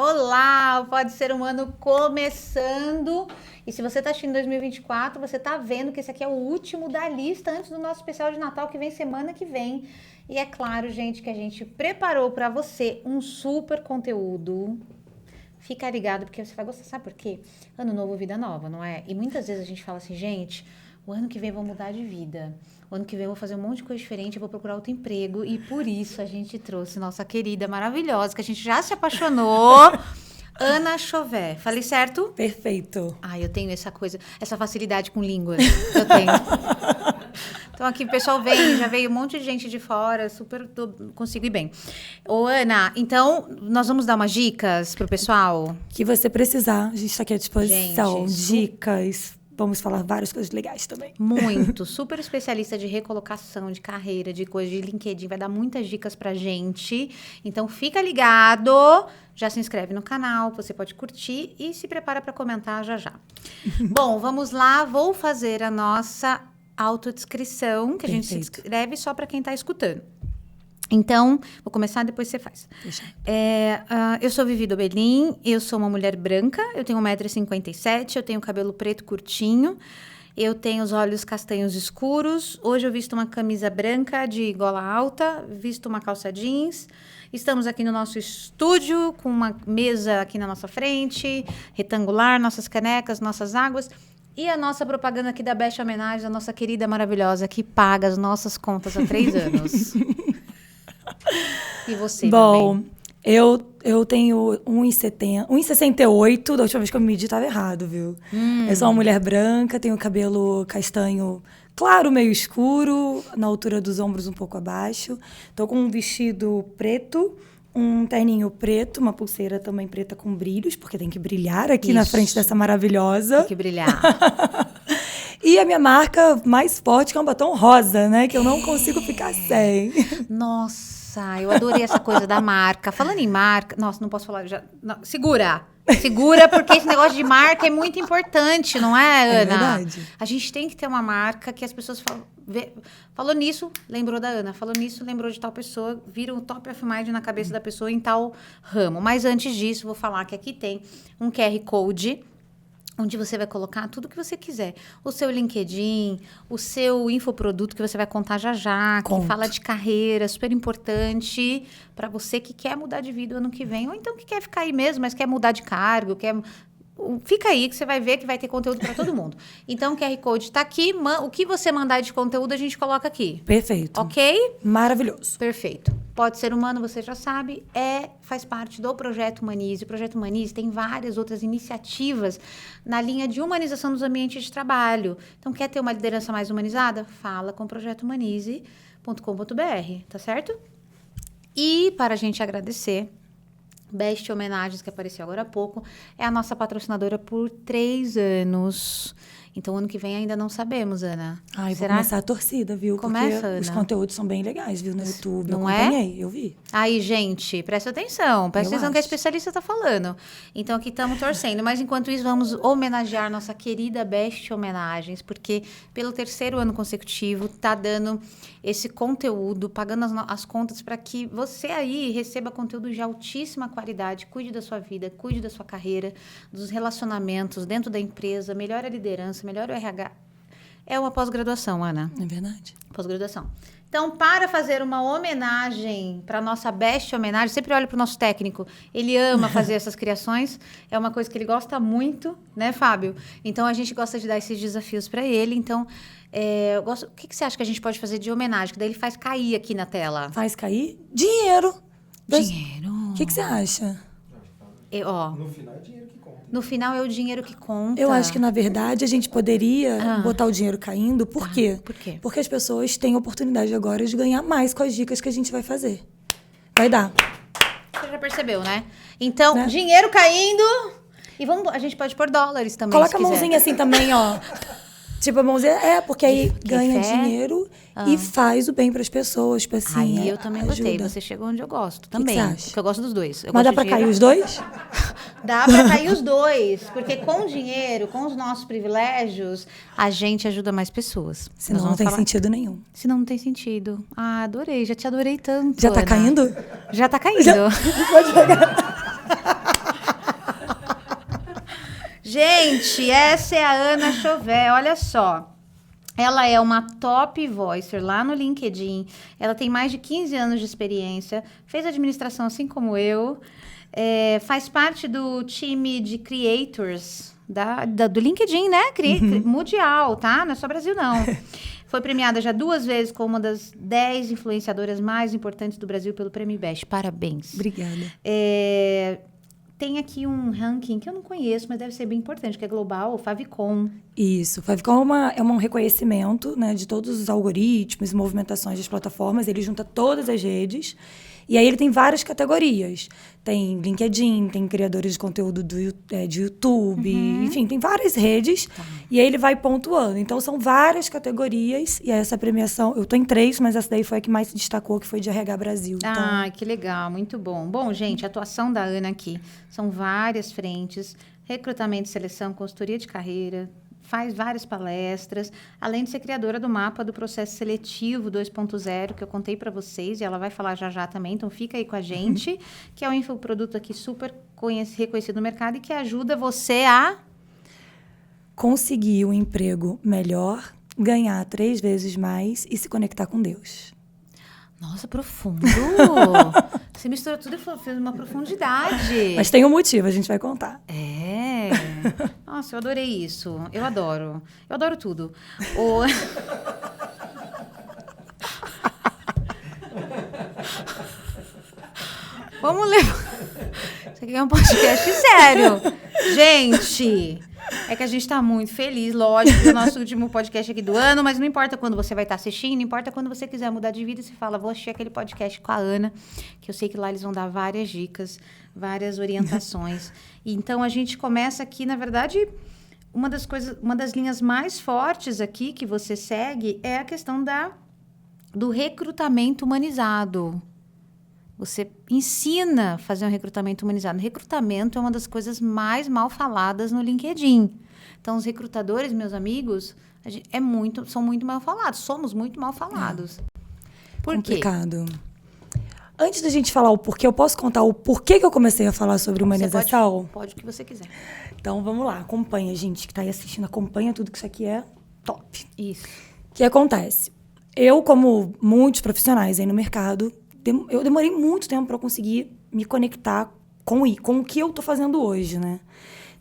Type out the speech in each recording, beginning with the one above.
Olá, Pode Ser Humano começando. E se você está assistindo 2024, você está vendo que esse aqui é o último da lista antes do nosso especial de Natal que vem semana que vem. E é claro, gente, que a gente preparou para você um super conteúdo. Fica ligado porque você vai gostar. Sabe por quê? Ano novo, vida nova, não é? E muitas vezes a gente fala assim, gente, o ano que vem eu vou mudar de vida. O ano que vem eu vou fazer um monte de coisa diferente, eu vou procurar outro emprego. E por isso a gente trouxe nossa querida, maravilhosa, que a gente já se apaixonou, Ana Chauvet. Falei certo? Perfeito. Eu tenho essa coisa, essa facilidade com línguas. Eu tenho. Então aqui o pessoal já veio um monte de gente de fora, consigo ir bem. Ô Ana, então nós vamos dar umas dicas pro pessoal? Que você precisar, a gente está aqui à disposição. Gente, dicas, vamos falar várias coisas legais também. Muito, super especialista de recolocação, de carreira, de coisa de LinkedIn, vai dar muitas dicas pra gente. Então fica ligado, já se inscreve no canal, você pode curtir e se prepara para comentar já. Bom, vamos lá, vou fazer a nossa autodescrição, que a gente se escreve só para quem está escutando. Então, vou começar, depois você faz. Eu sou Vivi Dobelin, eu sou uma mulher branca, eu tenho 1,57 m, eu tenho cabelo preto curtinho, eu tenho os olhos castanhos escuros, hoje eu visto uma camisa branca de gola alta, visto uma calça jeans, estamos aqui no nosso estúdio, com uma mesa aqui na nossa frente, retangular, nossas canecas, nossas águas. E a nossa propaganda aqui da Best Homenagem, a nossa querida maravilhosa, que paga as nossas contas há 3 anos. E você, Bom, eu tenho 1,68. Da última vez que eu me medi, estava errado, viu? Eu sou uma mulher branca, tenho cabelo castanho claro, meio escuro, na altura dos ombros um pouco abaixo. Tô com um vestido preto, um terninho preto, uma pulseira também preta com brilhos, porque tem que brilhar aqui na frente dessa maravilhosa. Tem que brilhar. E a minha marca mais forte, que é um batom rosa, né? Que eu não consigo ficar sem. Nossa, eu adorei essa coisa da marca. Falando em marca... Nossa, não posso falar... Segura, porque esse negócio de marca é muito importante, não é, Ana? É verdade. A gente tem que ter uma marca que as pessoas falam... Falou nisso, lembrou da Ana. Falou nisso, lembrou de tal pessoa. Vira um top of mind na cabeça da pessoa em tal ramo. Mas antes disso, vou falar que aqui tem um QR Code... onde você vai colocar tudo que você quiser. O seu LinkedIn, o seu infoproduto que você vai contar já, que fala de carreira, super importante para você que quer mudar de vida ano que vem, ou então que quer ficar aí mesmo, mas quer mudar de cargo, Fica aí que você vai ver que vai ter conteúdo para todo mundo. Então, o QR Code está aqui. O que você mandar de conteúdo, a gente coloca aqui. Perfeito. Ok? Maravilhoso. Perfeito. Pode Ser Humano, você já sabe, faz parte do Projeto Humanize. O Projeto Humanize tem várias outras iniciativas na linha de humanização dos ambientes de trabalho. Então, quer ter uma liderança mais humanizada? Fala com projetohumanize.com.br, tá certo? E para a gente agradecer, Best Homenagens, que apareceu agora há pouco, é a nossa patrocinadora por 3 anos. Então, ano que vem ainda não sabemos, Ana. Vou começar a torcida, viu? Começa, porque Ana. Os conteúdos são bem legais, viu? No YouTube. Não eu acompanhei, eu vi. Aí, gente, presta atenção. Presta atenção que a especialista está falando. Então, aqui estamos torcendo. Mas, enquanto isso, vamos homenagear nossa querida Best Homenagens, porque pelo 3º ano consecutivo está dando esse conteúdo, pagando as contas para que você aí receba conteúdo de altíssima qualidade, cuide da sua vida, cuide da sua carreira, dos relacionamentos dentro da empresa, melhore a liderança, melhore o RH. É uma pós-graduação, Ana. É verdade. Pós-graduação. Então, para fazer uma homenagem para a nossa Best Homenagem, sempre olho para o nosso técnico. Ele ama fazer essas criações. É uma coisa que ele gosta muito, né, Fábio? Então, a gente gosta de dar esses desafios para ele. Então, o que você acha que a gente pode fazer de homenagem? Que daí ele faz cair aqui na tela. Faz cair? Dinheiro. Dinheiro. O que você acha? No final é dinheiro que conta. No final é o dinheiro que conta. Eu acho que, na verdade, a gente poderia botar o dinheiro caindo. Por quê? Por quê? Porque as pessoas têm a oportunidade agora de ganhar mais com as dicas que a gente vai fazer. Vai dar. Você já percebeu, né? Então, dinheiro caindo. E a gente pode pôr dólares também. Coloca a mãozinha assim também, ó. Tipo, a mãozinha. Porque aí ganha fé. dinheiro e faz o bem pras pessoas. Tipo assim. Aí eu também gostei. Você chegou onde eu gosto também. Que você acha? Porque eu gosto dos dois. Mas dá pra cair os dois? Dá pra cair os dois. Porque com o dinheiro, com os nossos privilégios, a gente ajuda mais pessoas. Senão não tem sentido nenhum. Senão não tem sentido. Adorei. Já te adorei tanto. Já tá Ana. caindo? Já tá caindo. Pode jogar. Gente, essa é a Ana Chauvet, olha só. Ela é uma top voicer lá no LinkedIn. Ela tem mais de 15 anos de experiência. Fez administração assim como eu. Faz parte do time de creators do LinkedIn, né? Mundial, tá? Não é só Brasil, não. Foi premiada já 2 vezes como uma das 10 influenciadoras mais importantes do Brasil pelo Prêmio Best. Parabéns. Obrigada. Tem aqui um ranking que eu não conheço, mas deve ser bem importante, que é global, o Favicon. Isso. O Favicon é um reconhecimento, né, de todos os algoritmos e movimentações das plataformas. Ele junta todas as redes. E aí ele tem várias categorias. Tem LinkedIn, tem criadores de conteúdo de YouTube, enfim, tem várias redes. Tá. E aí ele vai pontuando. Então, são várias categorias. E essa premiação, eu tô em 3, mas essa daí foi a que mais se destacou, que foi de RH Brasil. Ah, que legal, muito bom. Bom, gente, a atuação da Ana aqui são várias frentes. Recrutamento e seleção, consultoria de carreira, faz várias palestras, além de ser criadora do mapa do processo seletivo 2.0, que eu contei para vocês, e ela vai falar já também, então fica aí com a gente, que é um infoproduto aqui super reconhecido no mercado e que ajuda você a conseguir um emprego melhor, ganhar 3 vezes mais e se conectar com Deus. Nossa, profundo! Você misturou tudo e fez uma profundidade. Mas tem um motivo, a gente vai contar. Nossa, eu adorei isso. Eu adoro. Eu adoro tudo. Vamos levar... Isso aqui é um podcast sério. Gente... É que a gente tá muito feliz, lógico, do nosso último podcast aqui do ano, mas não importa quando você vai estar assistindo, importa quando você quiser mudar de vida, você fala, vou assistir aquele podcast com a Ana, que eu sei que lá eles vão dar várias dicas, várias orientações. Então, a gente começa aqui, na verdade, uma das linhas mais fortes aqui que você segue é a questão do recrutamento humanizado. Você ensina a fazer um recrutamento humanizado. Recrutamento é uma das coisas mais mal faladas no LinkedIn. Então, os recrutadores, meus amigos, são muito mal falados. Somos muito mal falados. Por complicado. Quê? Antes da gente falar o porquê, eu posso contar o porquê que eu comecei a falar sobre humanização? Pode o que você quiser. Então, vamos lá. Acompanha, gente, que está aí assistindo. Acompanha tudo que isso aqui é top. Isso. O que acontece? Eu, como muitos profissionais aí no mercado... Eu demorei muito tempo para conseguir me conectar com o que eu estou fazendo hoje, né?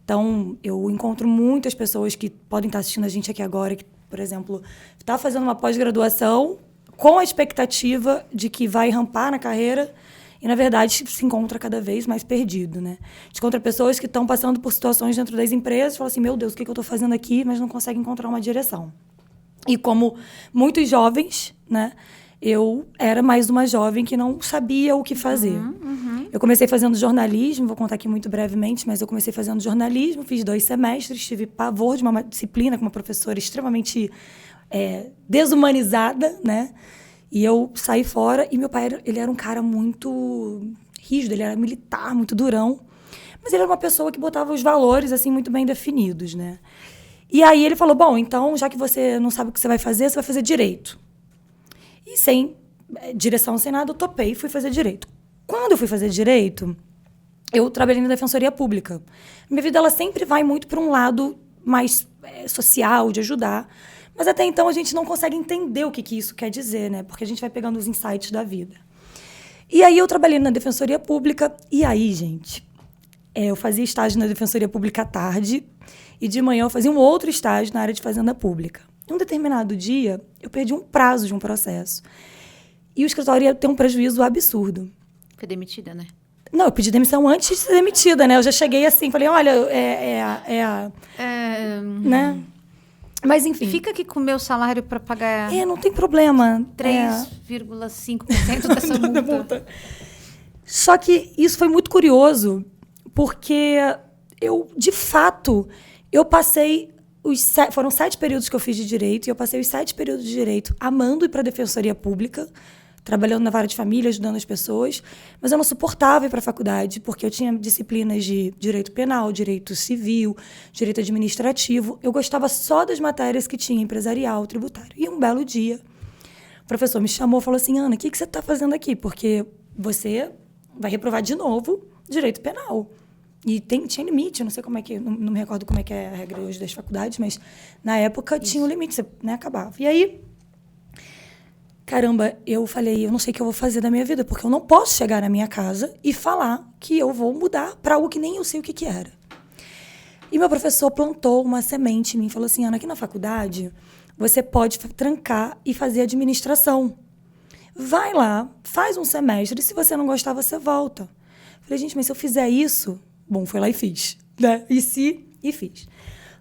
Então, eu encontro muitas pessoas que podem estar assistindo a gente aqui agora, que, por exemplo, está fazendo uma pós-graduação com a expectativa de que vai rampar na carreira e, na verdade, se encontra cada vez mais perdido, né? A gente encontra pessoas que estão passando por situações dentro das empresas e falam assim, meu Deus, o que eu estou fazendo aqui? Mas não conseguem encontrar uma direção. E como muitos jovens, né? Eu era mais uma jovem que não sabia o que fazer. Eu comecei fazendo jornalismo, vou contar aqui muito brevemente, mas eu comecei fazendo jornalismo, fiz 2 semestres, tive pavor de uma disciplina com uma professora extremamente desumanizada, né? E eu saí fora, e meu pai ele era um cara muito rígido, ele era militar, muito durão, mas ele era uma pessoa que botava os valores assim muito bem definidos, né? E aí ele falou, bom, então, já que você não sabe o que você vai fazer direito. E sem direção, sem nada, eu topei e fui fazer direito. Quando eu fui fazer direito, eu trabalhei na Defensoria Pública. Minha vida ela sempre vai muito para um lado mais social, de ajudar. Mas até então a gente não consegue entender o que isso quer dizer, né? Porque a gente vai pegando os insights da vida. E aí eu trabalhei na Defensoria Pública. E aí, gente, eu fazia estágio na Defensoria Pública à tarde. E de manhã eu fazia um outro estágio na área de Fazenda Pública. Em um determinado dia, eu perdi um prazo de um processo. E o escritório ia ter um prejuízo absurdo. Foi demitida, né? Não, eu pedi demissão antes de ser demitida, né? Eu já cheguei assim, falei, olha, né? Mas, enfim. Fica aqui com o meu salário para pagar... não tem problema. 3,5% dessa multa. Só que isso foi muito curioso, porque eu, de fato, eu passei... Foram 7 períodos que eu fiz de direito, e eu passei os 7 períodos de direito amando ir para a Defensoria Pública, trabalhando na vara de família, ajudando as pessoas, mas eu não suportava ir para a faculdade, porque eu tinha disciplinas de direito penal, direito civil, direito administrativo. Eu gostava só das matérias que tinha empresarial, tributário. E um belo dia, o professor me chamou e falou assim, Ana, o que você está fazendo aqui? Porque você vai reprovar de novo direito penal. E tinha limite, eu não sei como é que... Não me recordo como é que é a regra hoje das faculdades, mas na época tinha um limite, você, né, acabava. E aí, caramba, eu falei, eu não sei o que eu vou fazer da minha vida, porque eu não posso chegar na minha casa e falar que eu vou mudar para algo que nem eu sei o que era. E meu professor plantou uma semente em mim, falou assim, Ana, aqui na faculdade, você pode trancar e fazer administração. Vai lá, faz um semestre, e se você não gostar, você volta. Falei, gente, mas se eu fizer isso... Bom, fui lá e fiz, né? E fiz.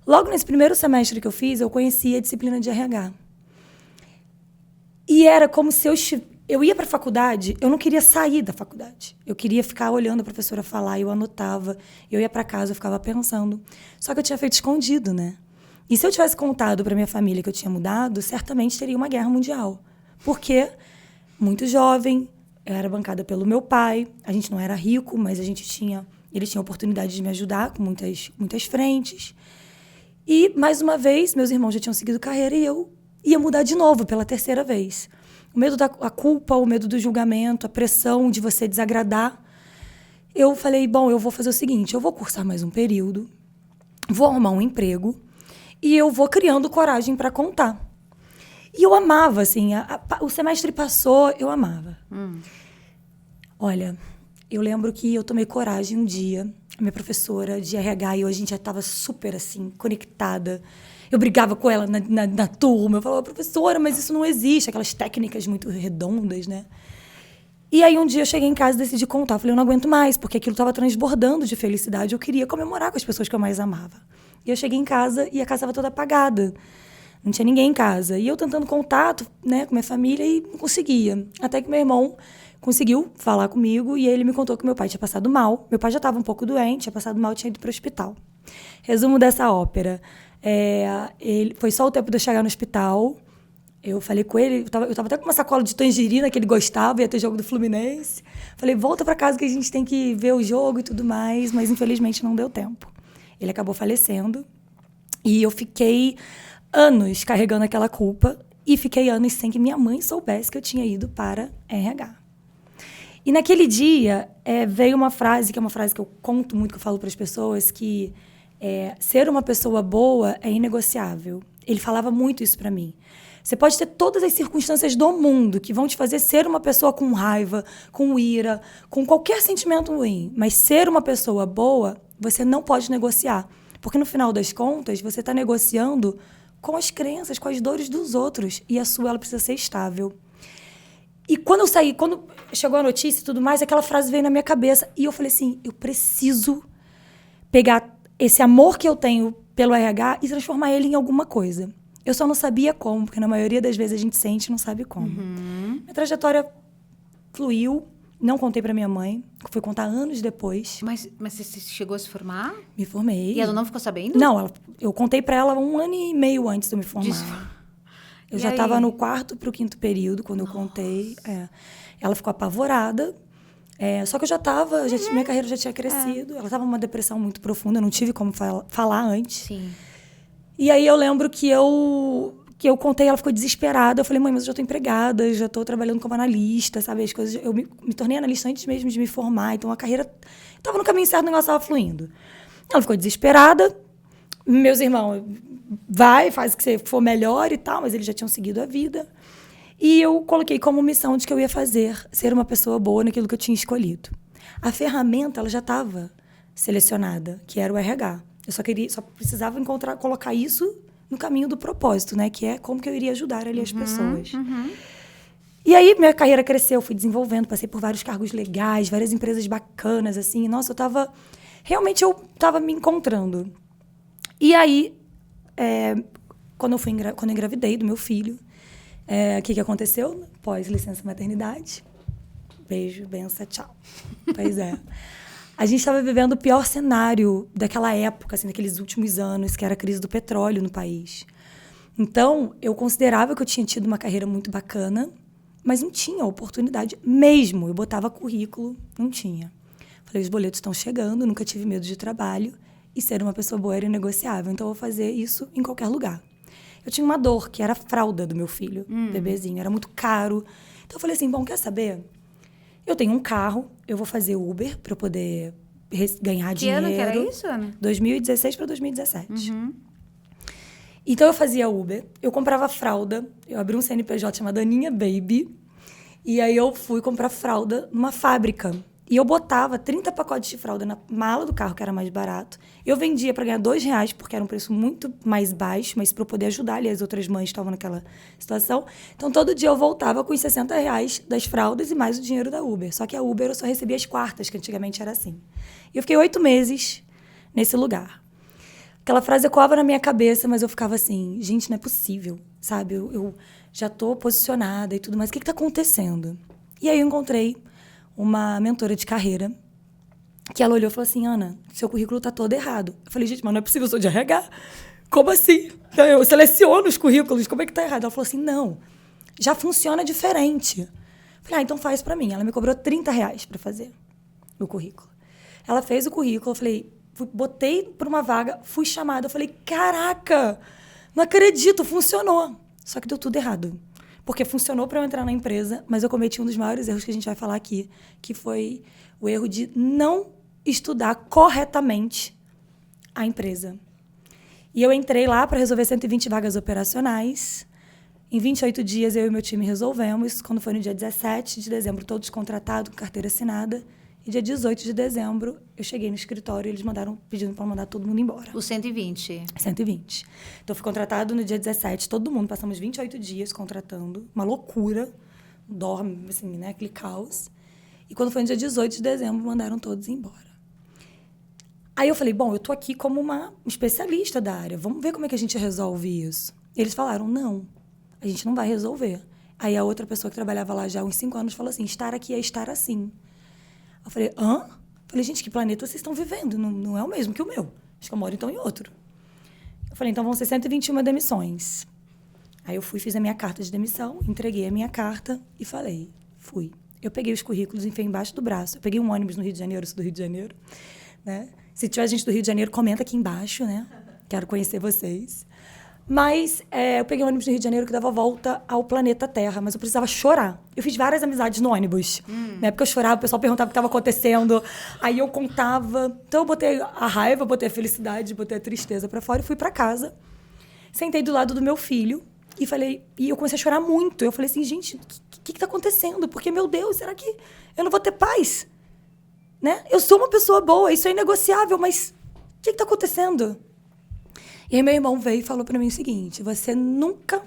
Logo nesse primeiro semestre que eu fiz, eu conheci a disciplina de RH. E era como se eu ia para a faculdade, eu não queria sair da faculdade. Eu queria ficar olhando a professora falar, eu anotava, eu ia para casa, eu ficava pensando. Só que eu tinha feito escondido, né? E se eu tivesse contado para minha família que eu tinha mudado, certamente teria uma guerra mundial. Porque, muito jovem, eu era bancada pelo meu pai, a gente não era rico, mas ele tinha a oportunidade de me ajudar com muitas frentes. E, mais uma vez, meus irmãos já tinham seguido carreira e eu ia mudar de novo, pela terceira vez. O medo da culpa, o medo do julgamento, a pressão de você desagradar. Eu falei, bom, eu vou fazer o seguinte, eu vou cursar mais um período, vou arrumar um emprego e eu vou criando coragem para contar. E eu amava, assim, o semestre passou, eu amava. Olha, eu lembro que eu tomei coragem um dia, a minha professora de RH, e hoje a gente já estava super, assim, conectada. Eu brigava com ela na turma, eu falava, professora, mas isso não existe, aquelas técnicas muito redondas, né? E aí um dia eu cheguei em casa e decidi contar. Eu falei, eu não aguento mais, porque aquilo estava transbordando de felicidade. Eu queria comemorar com as pessoas que eu mais amava. E eu cheguei em casa e a casa estava toda apagada. Não tinha ninguém em casa. E eu tentando contato, né, com minha família e não conseguia. Até que meu irmão conseguiu falar comigo e ele me contou que meu pai tinha passado mal. Meu pai já estava um pouco doente, tinha passado mal e tinha ido para o hospital. Resumo dessa ópera. Foi só o tempo de eu chegar no hospital. Eu falei com ele, eu tava até com uma sacola de tangerina que ele gostava, ia ter jogo do Fluminense. Falei, volta para casa que a gente tem que ver o jogo e tudo mais, mas infelizmente não deu tempo. Ele acabou falecendo e eu fiquei anos carregando aquela culpa e fiquei anos sem que minha mãe soubesse que eu tinha ido para RH. E naquele dia veio uma frase, que é uma frase que eu conto muito, que eu falo para as pessoas, que ser uma pessoa boa é inegociável. Ele falava muito isso para mim. Você pode ter todas as circunstâncias do mundo que vão te fazer ser uma pessoa com raiva, com ira, com qualquer sentimento ruim. Mas ser uma pessoa boa, você não pode negociar. Porque, no final das contas, você está negociando com as crenças, com as dores dos outros. E a sua, ela precisa ser estável. E quando chegou a notícia e tudo mais, aquela frase veio na minha cabeça. E eu falei assim, eu preciso pegar esse amor que eu tenho pelo RH e transformar ele em alguma coisa. Eu só não sabia como, porque na maioria das vezes a gente sente e não sabe como. Minha trajetória fluiu, não contei pra minha mãe, fui contar anos depois. Mas você chegou a se formar? Me formei. E ela não ficou sabendo? Não, eu contei pra ela 1 ano e meio antes de eu me formar. Eu já estava no 4º pro 5º período, quando eu contei. Ela ficou apavorada. Só que eu já estava, minha carreira já tinha crescido. Ela estava numa depressão muito profunda, eu não tive como falar antes. Sim. E aí eu lembro que eu contei, ela ficou desesperada. Eu falei, mãe, mas eu já estou empregada, já estou trabalhando como analista, sabe? As coisas, eu me tornei analista antes mesmo de me formar, então a carreira estava no caminho certo, o negócio estava fluindo. Ela ficou desesperada. Meus irmãos, faz o que você for melhor e tal, mas eles já tinham seguido a vida. E eu coloquei como missão de que eu ia ser uma pessoa boa naquilo que eu tinha escolhido. A ferramenta, ela já estava selecionada, que era o RH. Eu só precisava colocar isso no caminho do propósito, né? Que é como que eu iria ajudar ali as pessoas. E aí, minha carreira cresceu, fui desenvolvendo, passei por vários cargos legais, várias empresas bacanas, assim. Nossa, realmente eu estava me encontrando. E aí, quando eu engravidei do meu filho, o que aconteceu? Pós-licença maternidade. Beijo, benção, tchau. Pois é. A gente estava vivendo o pior cenário daquela época, assim, daqueles últimos anos, que era a crise do petróleo no país. Então, eu considerava que eu tinha tido uma carreira muito bacana, mas não tinha oportunidade mesmo. Eu botava currículo, não tinha. Falei, os boletos estão chegando, nunca tive medo de trabalho, e ser uma pessoa boa era inegociável, então eu vou fazer isso em qualquer lugar. Eu tinha uma dor, que era a fralda do meu filho, bebezinho, era muito caro. Então eu falei assim, bom, quer saber? Eu tenho um carro, eu vou fazer Uber para eu poder ganhar Que dinheiro. ano que era isso, Ana? 2016 para 2017. Então, eu fazia Uber, eu comprava fralda, eu abri um CNPJ chamado Aninha Baby, e aí eu fui comprar fralda numa fábrica. E eu botava 30 pacotes de fralda na mala do carro, que era mais barato. Eu vendia para ganhar R$2, porque era um preço muito mais baixo, mas para eu poder ajudar ali as outras mães que estavam naquela situação. Então, todo dia eu voltava com os R$60 das fraldas e mais o dinheiro da Uber. Só que a Uber eu só recebia as quartas, que antigamente era assim. E eu fiquei 8 meses nesse lugar. Aquela frase ecoava na minha cabeça, mas eu ficava assim, gente, não é possível, sabe? Eu já estou posicionada e tudo mais. O que está acontecendo? E aí eu encontrei uma mentora de carreira, que ela olhou e falou assim, Ana, seu currículo está todo errado. Eu falei, gente, mas não é possível, eu sou de RH. Como assim? Eu seleciono os currículos, como é que está errado? Ela falou assim, não, já funciona diferente. Eu falei, então faz para mim. Ela me cobrou R$30 para fazer o currículo. Ela fez o currículo, eu falei, botei para uma vaga, fui chamada. Eu falei, caraca, não acredito, funcionou. Só que deu tudo errado. Porque funcionou para eu entrar na empresa, mas eu cometi um dos maiores erros que a gente vai falar aqui, que foi o erro de não estudar corretamente a empresa. E eu entrei lá para resolver 120 vagas operacionais. Em 28 dias, eu e meu time resolvemos. Quando foi no dia 17 de dezembro, todos contratados, com carteira assinada. E dia 18 de dezembro, eu cheguei no escritório e eles pedindo para mandar todo mundo embora. Os 120. 120. Então, eu fui contratado no dia 17, todo mundo, passamos 28 dias contratando, uma loucura, dorme, assim, né, aquele caos. E quando foi no dia 18 de dezembro, mandaram todos embora. Aí eu falei, bom, eu tô aqui como uma especialista da área, vamos ver como é que a gente resolve isso. E eles falaram, não, a gente não vai resolver. Aí a outra pessoa que trabalhava lá já há uns 5 anos falou assim, estar aqui é estar assim. Eu falei, hã? Falei, gente, que planeta vocês estão vivendo? Não é o mesmo que o meu. Acho que eu moro, então, em outro. Eu falei, então vão ser 121 demissões. Aí eu fui, fiz a minha carta de demissão, entreguei a minha carta e falei, fui. Eu peguei os currículos, enfiei embaixo do braço. Eu peguei um ônibus no Rio de Janeiro, eu sou do Rio de Janeiro. Né? Se tiver gente do Rio de Janeiro, comenta aqui embaixo, né? Quero conhecer vocês. Mas eu peguei um ônibus no Rio de Janeiro que dava volta ao planeta Terra, mas eu precisava chorar. Eu fiz várias amizades no ônibus, né? Porque eu chorava, o pessoal perguntava o que estava acontecendo, aí eu contava. Então eu botei a raiva, botei a felicidade, botei a tristeza para fora e fui para casa. Sentei do lado do meu filho e falei, e eu comecei a chorar muito. Eu falei assim, gente, o que está acontecendo? Porque, meu Deus, será que eu não vou ter paz? Né? Eu sou uma pessoa boa, isso é inegociável, mas o que está acontecendo? E aí meu irmão veio e falou para mim o seguinte, você nunca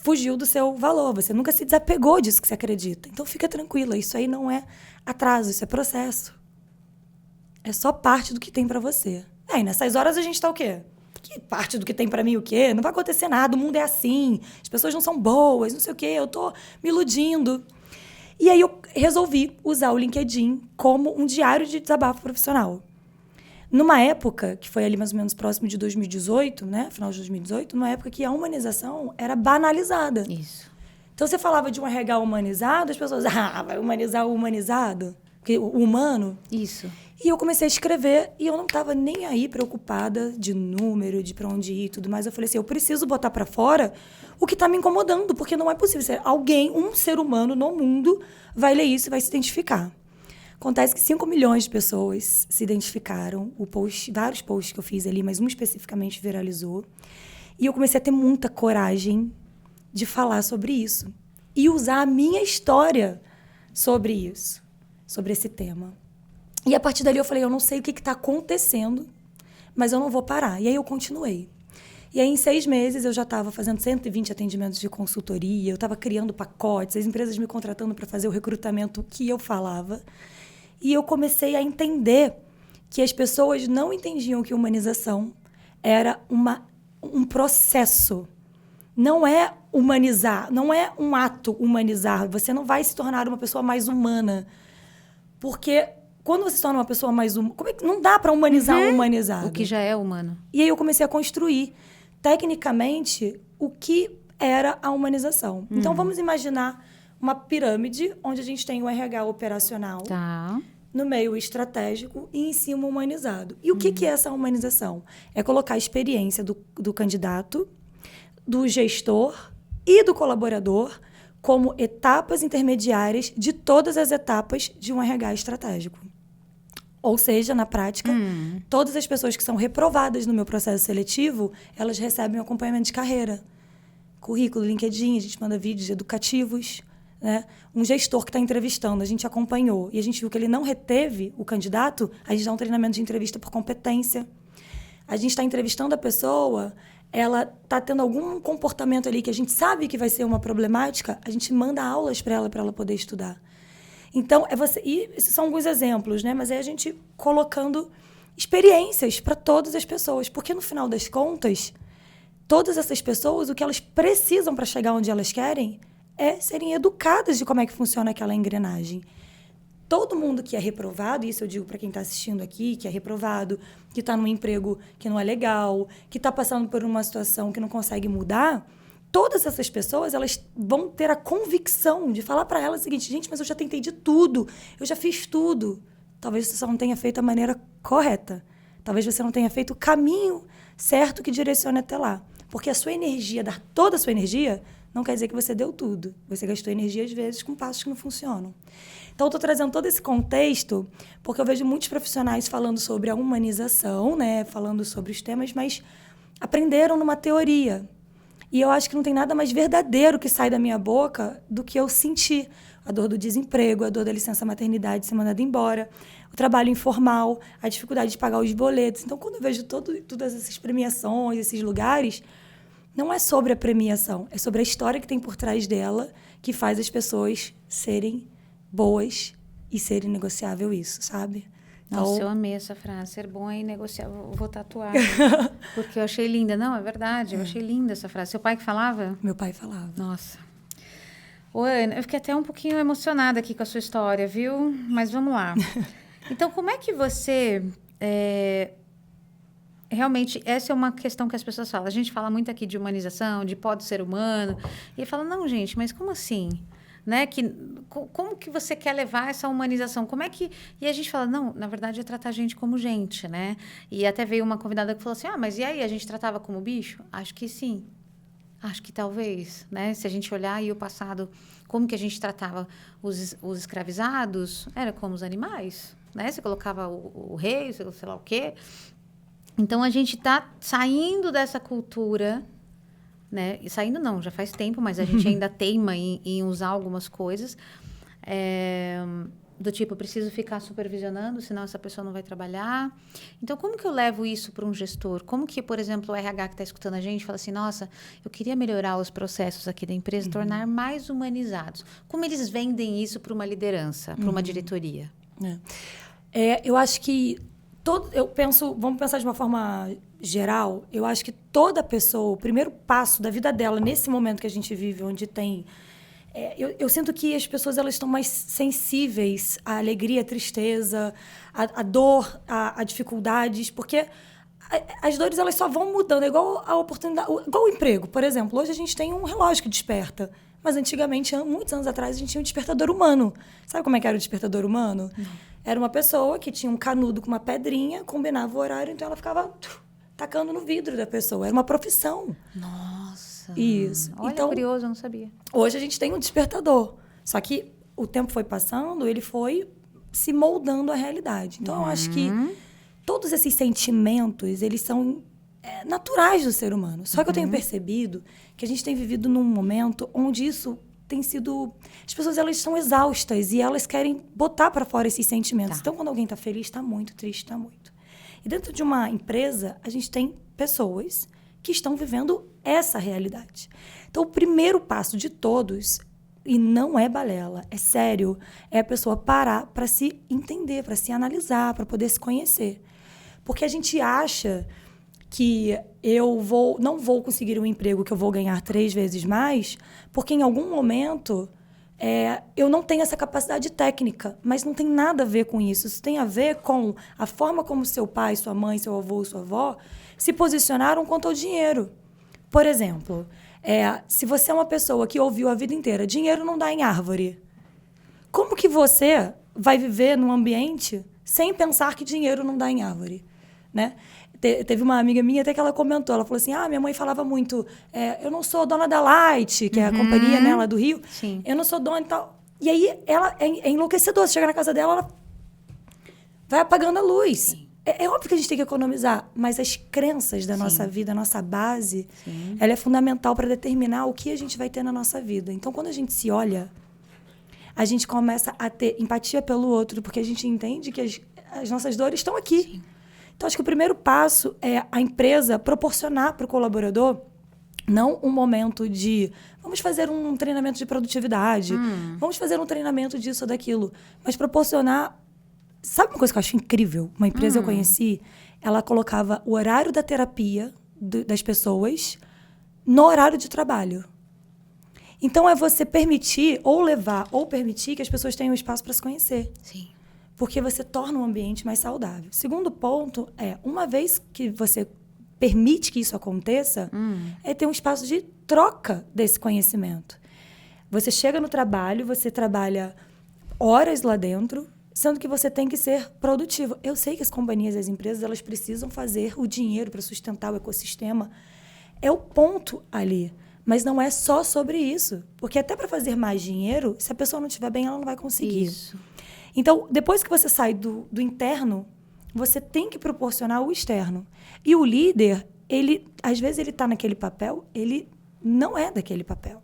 fugiu do seu valor, você nunca se desapegou disso que você acredita. Então fica tranquila, isso aí não é atraso, isso é processo. É só parte do que tem para você. E nessas horas a gente tá o quê? Que parte do que tem para mim o quê? Não vai acontecer nada, o mundo é assim, as pessoas não são boas, não sei o quê, eu tô me iludindo. E aí eu resolvi usar o LinkedIn como um diário de desabafo profissional. Numa época, que foi ali mais ou menos próximo de 2018, né? Final de 2018, numa época que a humanização era banalizada. Isso. Então, você falava de um RH humanizado, as pessoas, vai humanizar o humanizado? Porque o humano. Isso. E eu comecei a escrever e eu não estava nem aí preocupada de número, de para onde ir e tudo mais. Eu falei assim, eu preciso botar para fora o que está me incomodando, porque não é possível. Alguém, um ser humano no mundo, vai ler isso e vai se identificar. Acontece que 5 milhões de pessoas se identificaram, vários posts que eu fiz ali, mas um especificamente viralizou. E eu comecei a ter muita coragem de falar sobre isso. E usar a minha história sobre isso, sobre esse tema. E a partir dali eu falei, eu não sei o que está acontecendo, mas eu não vou parar. E aí eu continuei. E aí, em 6 meses, eu já estava fazendo 120 atendimentos de consultoria, eu estava criando pacotes, as empresas me contratando para fazer o recrutamento que eu falava. E eu comecei a entender que as pessoas não entendiam que humanização era um processo. Não é humanizar, não é um ato humanizar. Você não vai se tornar uma pessoa mais humana. Porque quando você se torna uma pessoa mais humana, não dá para humanizar o humanizado. O que já é humano. E aí eu comecei a construir, tecnicamente, o que era a humanização. Então, vamos imaginar uma pirâmide onde a gente tem o RH operacional. Tá. No meio estratégico e em cima humanizado. E o que é essa humanização? É colocar a experiência do candidato, do gestor e do colaborador como etapas intermediárias de todas as etapas de um RH estratégico. Ou seja, na prática, todas as pessoas que são reprovadas no meu processo seletivo, elas recebem um acompanhamento de carreira. Currículo, LinkedIn, a gente manda vídeos educativos, né? Um gestor que está entrevistando, a gente acompanhou e a gente viu que ele não reteve o candidato, a gente dá um treinamento de entrevista por competência. A gente está entrevistando a pessoa, ela está tendo algum comportamento ali que a gente sabe que vai ser uma problemática, a gente manda aulas para ela poder estudar. Então, e esses são alguns exemplos, né? Mas é a gente colocando experiências para todas as pessoas. Porque, no final das contas, todas essas pessoas, o que elas precisam para chegar onde elas querem é serem educadas de como é que funciona aquela engrenagem. Todo mundo que é reprovado, e isso eu digo para quem está assistindo aqui, que é reprovado, que está num emprego que não é legal, que está passando por uma situação que não consegue mudar, todas essas pessoas, elas vão ter a convicção de falar para elas o seguinte: gente, mas eu já tentei de tudo, eu já fiz tudo. Talvez você só não tenha feito a maneira correta. Talvez você não tenha feito o caminho certo que direcione até lá. Porque a sua energia, dar toda a sua energia, não quer dizer que você deu tudo. Você gastou energia, às vezes, com passos que não funcionam. Então, eu estou trazendo todo esse contexto porque eu vejo muitos profissionais falando sobre a humanização, né? Falando sobre os temas, mas aprenderam numa teoria. E eu acho que não tem nada mais verdadeiro que sai da minha boca do que eu sentir a dor do desemprego, a dor da licença maternidade, ser mandada embora, o trabalho informal, a dificuldade de pagar os boletos. Então, quando eu vejo todas essas premiações, esses lugares, não é sobre a premiação, é sobre a história que tem por trás dela, que faz as pessoas serem boas e ser inegociável isso, sabe? Nossa, eu amei essa frase. Ser bom é inegociável. Vou tatuar. Porque eu achei linda. Não, é verdade. Eu achei linda essa frase. Seu pai que falava? Meu pai falava. Nossa. Ô, Ana, eu fiquei até um pouquinho emocionada aqui com a sua história, viu? Mas vamos lá. Então, como é que você... Realmente, essa é uma questão que as pessoas falam. A gente fala muito aqui de humanização, de pó do ser humano. E fala, não, gente, mas como assim? Né? Como que você quer levar essa humanização? Como é que... E a gente fala, não, na verdade é tratar a gente como gente, né? E até veio uma convidada que falou assim, mas e aí, a gente tratava como bicho? Acho que sim. Acho que talvez, né? Se a gente olhar aí o passado, como que a gente tratava os escravizados, era como os animais, né? Você colocava o rei, sei lá o quê. Então, a gente está saindo dessa cultura... Né? E saindo não, já faz tempo, mas a gente ainda teima em usar algumas coisas. Do tipo, preciso ficar supervisionando, senão essa pessoa não vai trabalhar. Então, como que eu levo isso para um gestor? Como que, por exemplo, o RH que está escutando a gente fala assim, nossa, eu queria melhorar os processos aqui da empresa, tornar mais humanizados. Como eles vendem isso para uma liderança, para uma diretoria? Eu acho que vamos pensar de uma forma geral, eu acho que toda pessoa, o primeiro passo da vida dela, nesse momento que a gente vive, onde tem... eu sinto que as pessoas elas estão mais sensíveis à alegria, à tristeza, à dor, a dificuldades, porque as dores elas só vão mudando, é igual a oportunidade, igual o emprego, por exemplo. Hoje a gente tem um relógio que desperta, mas antigamente, muitos anos atrás, a gente tinha um despertador humano. Sabe como é que era o despertador humano? Era uma pessoa que tinha um canudo com uma pedrinha, combinava o horário, então ela ficava tacando no vidro da pessoa. Era uma profissão. Nossa! Isso. Olha, então, curioso, eu não sabia. Hoje a gente tem um despertador. Só que o tempo foi passando, ele foi se moldando à realidade. Então, eu acho que todos esses sentimentos, eles são naturais do ser humano. Só que eu tenho percebido que a gente tem vivido num momento onde isso tem sido... As pessoas, elas estão exaustas e elas querem botar para fora esses sentimentos. Então, quando alguém está feliz, está muito triste, está muito. E dentro de uma empresa, a gente tem pessoas que estão vivendo essa realidade. Então, o primeiro passo de todos, e não é balela, é sério, é a pessoa parar para se entender, para se analisar, para poder se conhecer. Porque a gente acha que não vou conseguir um emprego que eu vou ganhar 3 vezes mais, porque em algum momento eu não tenho essa capacidade técnica, mas não tem nada a ver com isso. Isso tem a ver com a forma como seu pai, sua mãe, seu avô, sua avó se posicionaram quanto ao dinheiro. Por exemplo, se você é uma pessoa que ouviu a vida inteira, dinheiro não dá em árvore, como que você vai viver num ambiente sem pensar que dinheiro não dá em árvore, né? Teve uma amiga minha até que ela comentou, ela falou assim, minha mãe falava muito, eu não sou dona da Light, que é a companhia, né, lá do Rio. Sim. Eu não sou dona e tal. E aí, ela é enlouquecedora. Você chega na casa dela, ela vai apagando a luz. Sim. É óbvio que a gente tem que economizar, mas as crenças da nossa vida, a nossa base, ela é fundamental para determinar o que a gente vai ter na nossa vida. Então, quando a gente se olha, a gente começa a ter empatia pelo outro, porque a gente entende que as nossas dores estão aqui. Sim. Então, acho que o primeiro passo é a empresa proporcionar para o colaborador não um momento de vamos fazer um treinamento de produtividade, vamos fazer um treinamento disso ou daquilo, mas proporcionar. Sabe uma coisa que eu acho incrível? Uma empresa eu conheci, ela colocava o horário da terapia das pessoas no horário de trabalho. Então, é você permitir, ou levar, ou permitir que as pessoas tenham espaço para se conhecer. Sim. Porque você torna um ambiente mais saudável. Segundo ponto é, uma vez que você permite que isso aconteça, é ter um espaço de troca desse conhecimento. Você chega no trabalho, você trabalha horas lá dentro, sendo que você tem que ser produtivo. Eu sei que as companhias e as empresas, elas precisam fazer o dinheiro para sustentar o ecossistema. É o ponto ali. Mas não é só sobre isso. Porque até para fazer mais dinheiro, se a pessoa não estiver bem, ela não vai conseguir. Isso. Então, depois que você sai do interno, você tem que proporcionar o externo. E o líder, às vezes ele está naquele papel, ele não é daquele papel.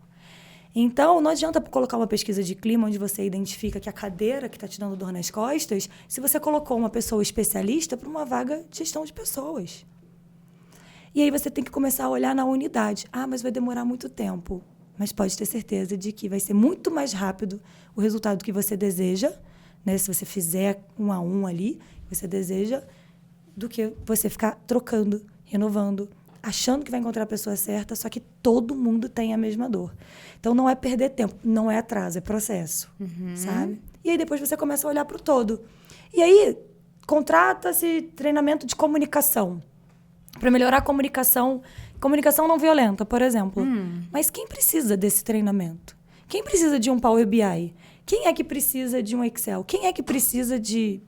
Então, não adianta colocar uma pesquisa de clima onde você identifica que a cadeira que está te dando dor nas costas, se você colocou uma pessoa especialista para uma vaga de gestão de pessoas. E aí você tem que começar a olhar na unidade. Ah, mas vai demorar muito tempo. Mas pode ter certeza de que vai ser muito mais rápido o resultado que você deseja, né? Se você fizer 1 a 1 ali, você deseja, do que você ficar trocando, renovando, achando que vai encontrar a pessoa certa, só que todo mundo tem a mesma dor. Então, não é perder tempo, não é atraso, é processo, sabe? E aí, depois você começa a olhar para o todo. E aí, contrata-se treinamento de comunicação, para melhorar a comunicação não violenta, por exemplo. Mas quem precisa desse treinamento? Quem precisa de um Power BI? Quem é que precisa de um Excel? Quem é que precisa de...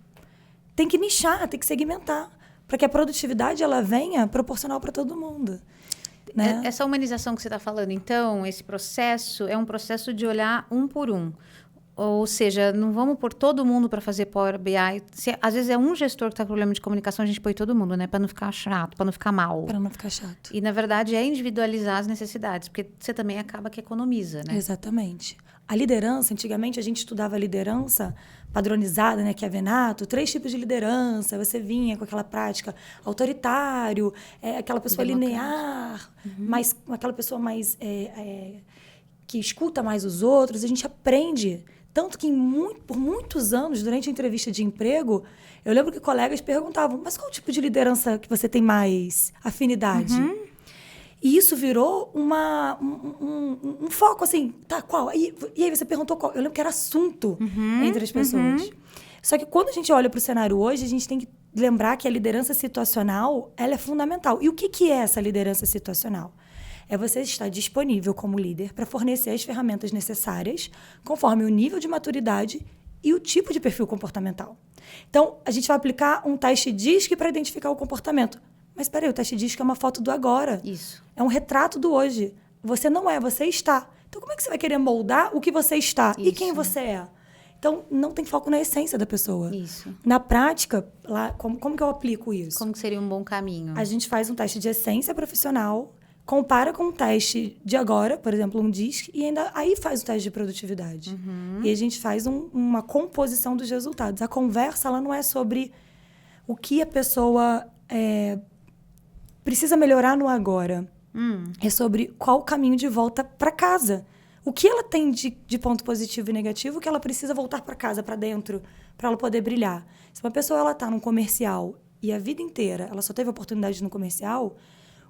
Tem que nichar, tem que segmentar, para que a produtividade ela venha proporcional para todo mundo. Né? Essa humanização que você está falando, então, esse processo é um processo de olhar um por um. Ou seja, não vamos pôr todo mundo para fazer Power BI. Às vezes é um gestor que está com problema de comunicação, a gente põe todo mundo, né? Para não ficar chato, para não ficar mal. Para não ficar chato. E, na verdade, é individualizar as necessidades, porque você também acaba que economiza, né? Exatamente. A liderança, antigamente a gente estudava a liderança padronizada, né, que é Venato, 3 tipos de liderança. Você vinha com aquela prática autoritário, aquela pessoa linear, mais, aquela pessoa mais que escuta mais os outros. A gente aprende. Tanto que por muitos anos, durante a entrevista de emprego, eu lembro que colegas perguntavam, mas qual tipo de liderança que você tem mais afinidade? E isso virou um foco, assim, tá, qual? E aí você perguntou qual? Eu lembro que era assunto entre as pessoas. Só que quando a gente olha para o cenário hoje, a gente tem que lembrar que a liderança situacional, ela é fundamental. E o que é essa liderança situacional? É você estar disponível como líder para fornecer as ferramentas necessárias conforme o nível de maturidade e o tipo de perfil comportamental. Então, a gente vai aplicar um teste DISC para identificar o comportamento. Mas, peraí, o teste DISC é uma foto do agora. Isso. É um retrato do hoje. Você não é, você está. Então, como é que você vai querer moldar o que você está? Isso. E quem você é? Então, não tem foco na essência da pessoa. Isso. Na prática, lá, como que eu aplico isso? Como que seria um bom caminho? A gente faz um teste de essência profissional, compara com um teste de agora, por exemplo, um DISC, e ainda aí faz o teste de produtividade. E a gente faz uma composição dos resultados. A conversa, ela não é sobre o que a pessoa precisa melhorar no agora. É sobre qual o caminho de volta para casa. O que ela tem de ponto positivo e negativo que ela precisa voltar para casa, para dentro, para ela poder brilhar. Se uma pessoa ela tá num comercial e a vida inteira ela só teve oportunidade no comercial,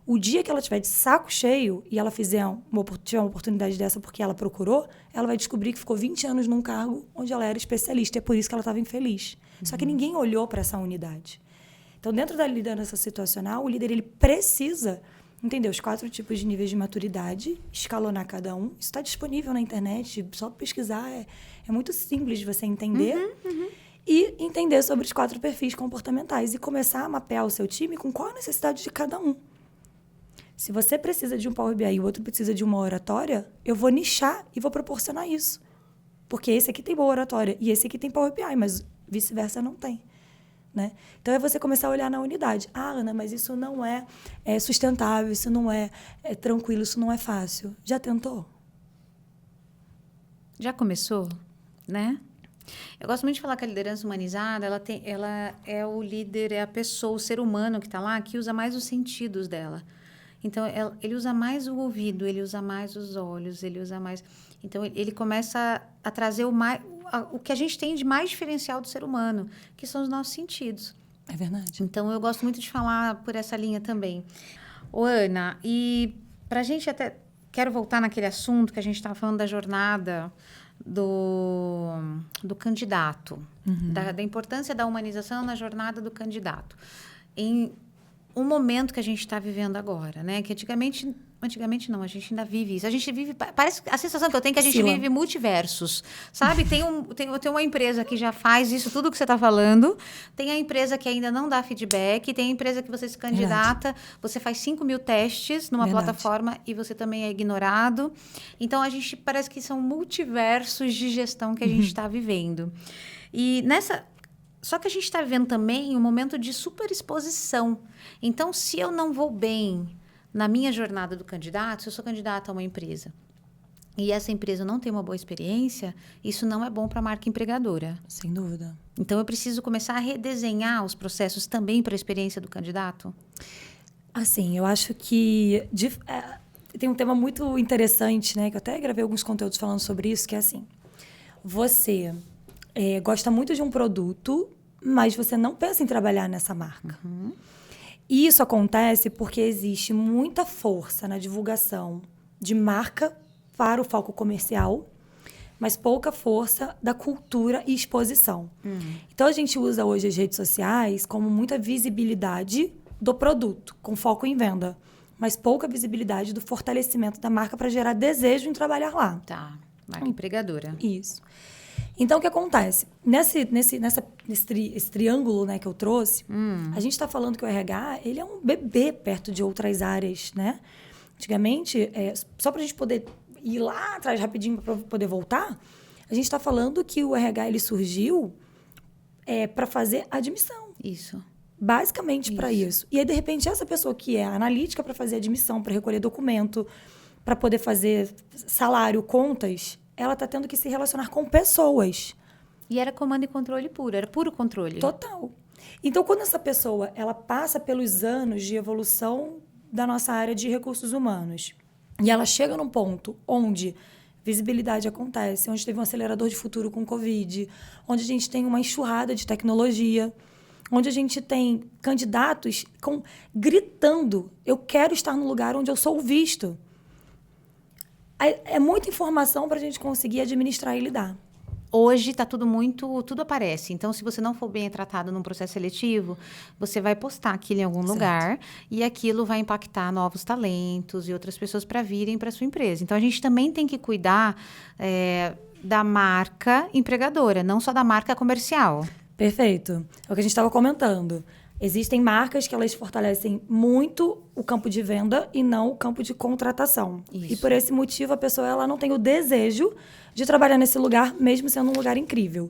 o dia que ela tiver de saco cheio e ela tiver uma oportunidade dessa porque ela procurou, ela vai descobrir que ficou 20 anos num cargo onde ela era especialista. É por isso que ela estava infeliz. Só que ninguém olhou para essa unidade. Então, dentro da liderança situacional, o líder ele precisa entender os 4 tipos de níveis de maturidade, escalonar cada um. Isso está disponível na internet, só pesquisar. É muito simples de você entender. E entender sobre os 4 perfis comportamentais e começar a mapear o seu time com qual a necessidade de cada um. Se você precisa de um Power BI e o outro precisa de uma oratória, eu vou nichar e vou proporcionar isso. Porque esse aqui tem boa oratória e esse aqui tem Power BI, mas vice-versa não tem. né? Então, é você começar a olhar na unidade. Ah, Ana, mas isso não é sustentável, isso não é tranquilo, isso não é fácil. Já tentou? Já começou, né? Eu gosto muito de falar que a liderança humanizada, ela é o líder, é a pessoa, o ser humano que está lá, que usa mais os sentidos dela. Então, ele usa mais o ouvido, ele usa mais os olhos, ele usa mais... Então, ele começa a trazer o que a gente tem de mais diferencial do ser humano, que são os nossos sentidos. É verdade. Então, eu gosto muito de falar por essa linha também. Ô, Ana, e pra gente até... Quero voltar naquele assunto que a gente estava falando da jornada do candidato, da importância da humanização na jornada do candidato. Em um momento que a gente está vivendo agora, né? Que antigamente não, a gente ainda vive isso. A gente vive, parece a sensação que eu tenho é que a gente vive multiversos, sabe? Tem uma empresa que já faz isso tudo que você está falando, tem a empresa que ainda não dá feedback, tem a empresa que você se candidata, você faz 5.000 testes numa plataforma e você também é ignorado. Então, a gente parece que são multiversos de gestão que a gente está vivendo. E só que a gente está vivendo também um momento de superexposição. Então, se eu não vou bem na minha jornada do candidato, se eu sou candidata a uma empresa e essa empresa não tem uma boa experiência, isso não é bom para a marca empregadora. Sem dúvida. Então, eu preciso começar a redesenhar os processos também para a experiência do candidato? Assim, eu acho que tem um tema muito interessante, né? Que eu até gravei alguns conteúdos falando sobre isso, que é assim, você gosta muito de um produto, mas você não pensa em trabalhar nessa marca. E isso acontece porque existe muita força na divulgação de marca para o foco comercial, mas pouca força da cultura e exposição. Então, a gente usa hoje as redes sociais como muita visibilidade do produto, com foco em venda, mas pouca visibilidade do fortalecimento da marca para gerar desejo em trabalhar lá. Tá, marca empregadora. Isso. Então, o que acontece? Esse triângulo, né, que eu trouxe, a gente está falando que o RH ele é um bebê perto de outras áreas, né? Antigamente, só para a gente poder ir lá atrás rapidinho para poder voltar, a gente está falando que o RH ele surgiu para fazer admissão. Isso. Basicamente para isso. E aí, de repente, essa pessoa que é analítica para fazer admissão, para recolher documento, para poder fazer salário, contas, ela está tendo que se relacionar com pessoas. E era comando e controle puro, era puro controle. Total. Então, quando essa pessoa ela passa pelos anos de evolução da nossa área de recursos humanos e ela chega num ponto onde visibilidade acontece, onde teve um acelerador de futuro com o Covid, onde a gente tem uma enxurrada de tecnologia, onde a gente tem candidatos gritando, eu quero estar no lugar onde eu sou visto. É muita informação para a gente conseguir administrar e lidar. Hoje está tudo aparece. Então, se você não for bem tratado num processo seletivo, você vai postar aquilo em algum lugar e aquilo vai impactar novos talentos e outras pessoas para virem para sua empresa. Então, a gente também tem que cuidar da marca empregadora, não só da marca comercial. Perfeito. É o que a gente estava comentando. Existem marcas que elas fortalecem muito o campo de venda e não o campo de contratação. Isso. E por esse motivo, a pessoa ela não tem o desejo de trabalhar nesse lugar, mesmo sendo um lugar incrível.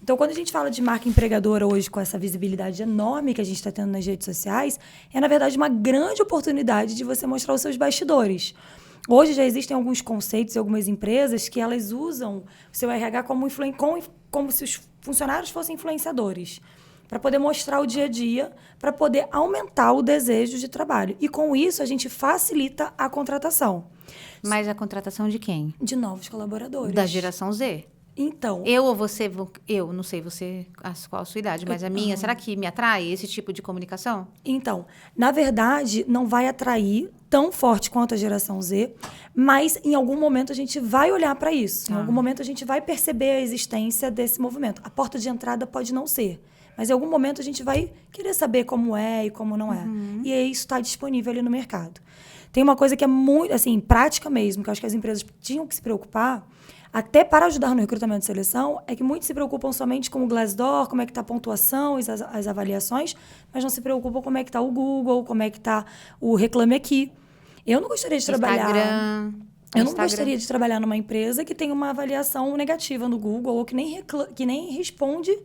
Então, quando a gente fala de marca empregadora hoje, com essa visibilidade enorme que a gente está tendo nas redes sociais, é, na verdade, uma grande oportunidade de você mostrar os seus bastidores. Hoje já existem alguns conceitos e algumas empresas que elas usam o seu RH como se os funcionários fossem influenciadores, para poder mostrar o dia a dia, para poder aumentar o desejo de trabalho. E com isso, a gente facilita a contratação. Mas a contratação de quem? De novos colaboradores. Da geração Z? Então... Eu ou você, eu não sei qual a sua idade, mas a minha, será que me atrai esse tipo de comunicação? Então, na verdade, não vai atrair tão forte quanto a geração Z, mas em algum momento a gente vai olhar para isso. Em algum momento a gente vai perceber a existência desse movimento. A porta de entrada pode não ser, mas em algum momento a gente vai querer saber como é e como não é. E aí isso está disponível ali no mercado. Tem uma coisa que é muito, assim, prática mesmo, que eu acho que as empresas tinham que se preocupar, até para ajudar no recrutamento e seleção, é que muitos se preocupam somente com o Glassdoor, como é que está a pontuação, as avaliações, mas não se preocupam como é que está o Google, como é que está o Reclame Aqui. Eu não gostaria de trabalhar... Eu não gostaria de trabalhar numa empresa que tem uma avaliação negativa no Google ou que nem responde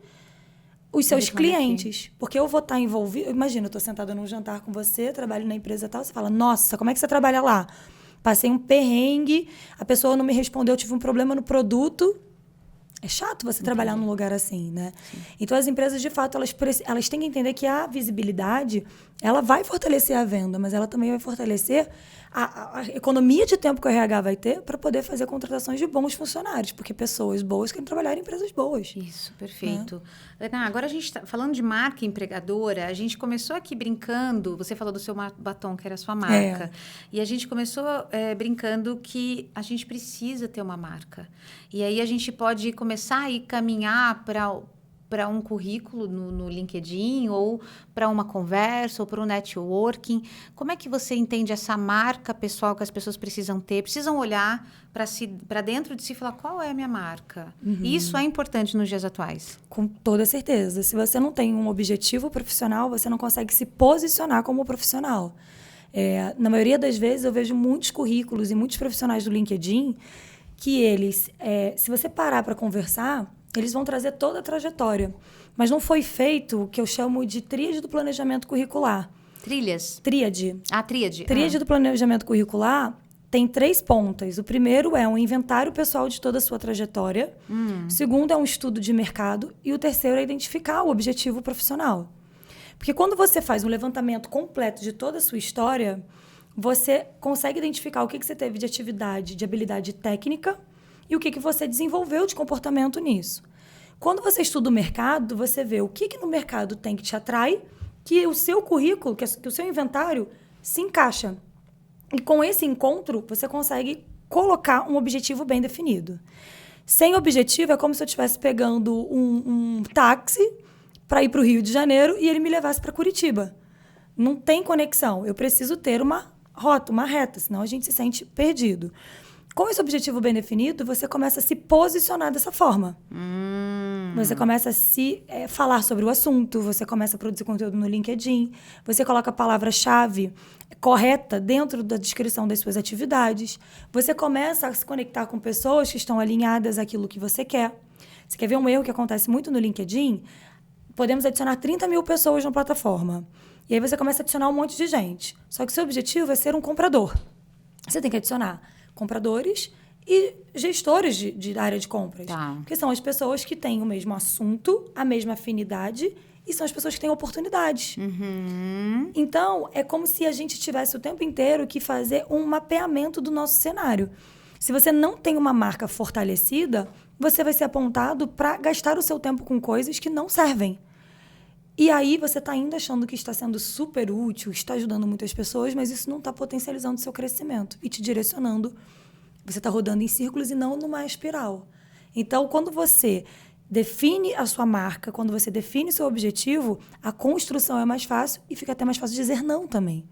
os seus reclamei aqui. clientes. Porque eu vou estar envolvida... Imagina, eu estou sentada num jantar com você, trabalho na empresa e tal, você fala, nossa, como é que você trabalha lá? Passei um perrengue, a pessoa não me respondeu, eu tive um problema no produto. É chato você trabalhar num lugar assim, né? Sim. Então, as empresas, de fato, elas têm que entender que a visibilidade, ela vai fortalecer a venda, mas ela também vai fortalecer a economia de tempo que o RH vai ter para poder fazer contratações de bons funcionários, porque pessoas boas querem trabalhar em empresas boas. Isso, perfeito. Ana, agora a gente está falando de marca empregadora, a gente começou aqui brincando, você falou do seu batom, que era a sua marca, e a gente começou brincando que a gente precisa ter uma marca. E aí a gente pode começar a caminhar para um currículo no LinkedIn, ou para uma conversa, ou para um networking. Como é que você entende essa marca pessoal que as pessoas precisam ter? Precisam olhar para dentro de si e falar, qual é a minha marca? Isso é importante nos dias atuais. Com toda certeza. Se você não tem um objetivo profissional, você não consegue se posicionar como profissional. Na maioria das vezes, eu vejo muitos currículos e muitos profissionais do LinkedIn que eles, se você parar para conversar, eles vão trazer toda a trajetória. Mas não foi feito o que eu chamo de tríade do planejamento curricular. Trilhas? Tríade. Tríade. Tríade do planejamento curricular tem 3 pontas. O primeiro é um inventário pessoal de toda a sua trajetória. O segundo é um estudo de mercado. E o terceiro é identificar o objetivo profissional. Porque quando você faz um levantamento completo de toda a sua história, você consegue identificar o que você teve de atividade, de habilidade técnica e o que você desenvolveu de comportamento nisso. Quando você estuda o mercado, você vê o que no mercado tem que te atrai, que o seu currículo, que o seu inventário se encaixa. E com esse encontro, você consegue colocar um objetivo bem definido. Sem objetivo, é como se eu estivesse pegando um táxi para ir para o Rio de Janeiro e ele me levasse para Curitiba. Não tem conexão. Eu preciso ter uma rota, uma reta, senão a gente se sente perdido. Com esse objetivo bem definido, você começa a se posicionar dessa forma. Você começa a falar sobre o assunto, você começa a produzir conteúdo no LinkedIn, você coloca a palavra-chave correta dentro da descrição das suas atividades, você começa a se conectar com pessoas que estão alinhadas àquilo que você quer. Você quer ver um erro que acontece muito no LinkedIn? Podemos adicionar 30 mil pessoas na plataforma. E aí você começa a adicionar um monte de gente. Só que o seu objetivo é ser um comprador. Você tem que adicionar compradores e gestores de área de compras. Tá. Que são as pessoas que têm o mesmo assunto, a mesma afinidade, e são as pessoas que têm oportunidades. Então, é como se a gente tivesse o tempo inteiro que fazer um mapeamento do nosso cenário. Se você não tem uma marca fortalecida, você vai ser apontado para gastar o seu tempo com coisas que não servem. E aí você está ainda achando que está sendo super útil, está ajudando muitas pessoas, mas isso não está potencializando o seu crescimento e te direcionando. Você está rodando em círculos e não numa espiral. Então, quando você define a sua marca, quando você define o seu objetivo, a construção é mais fácil e fica até mais fácil dizer não também.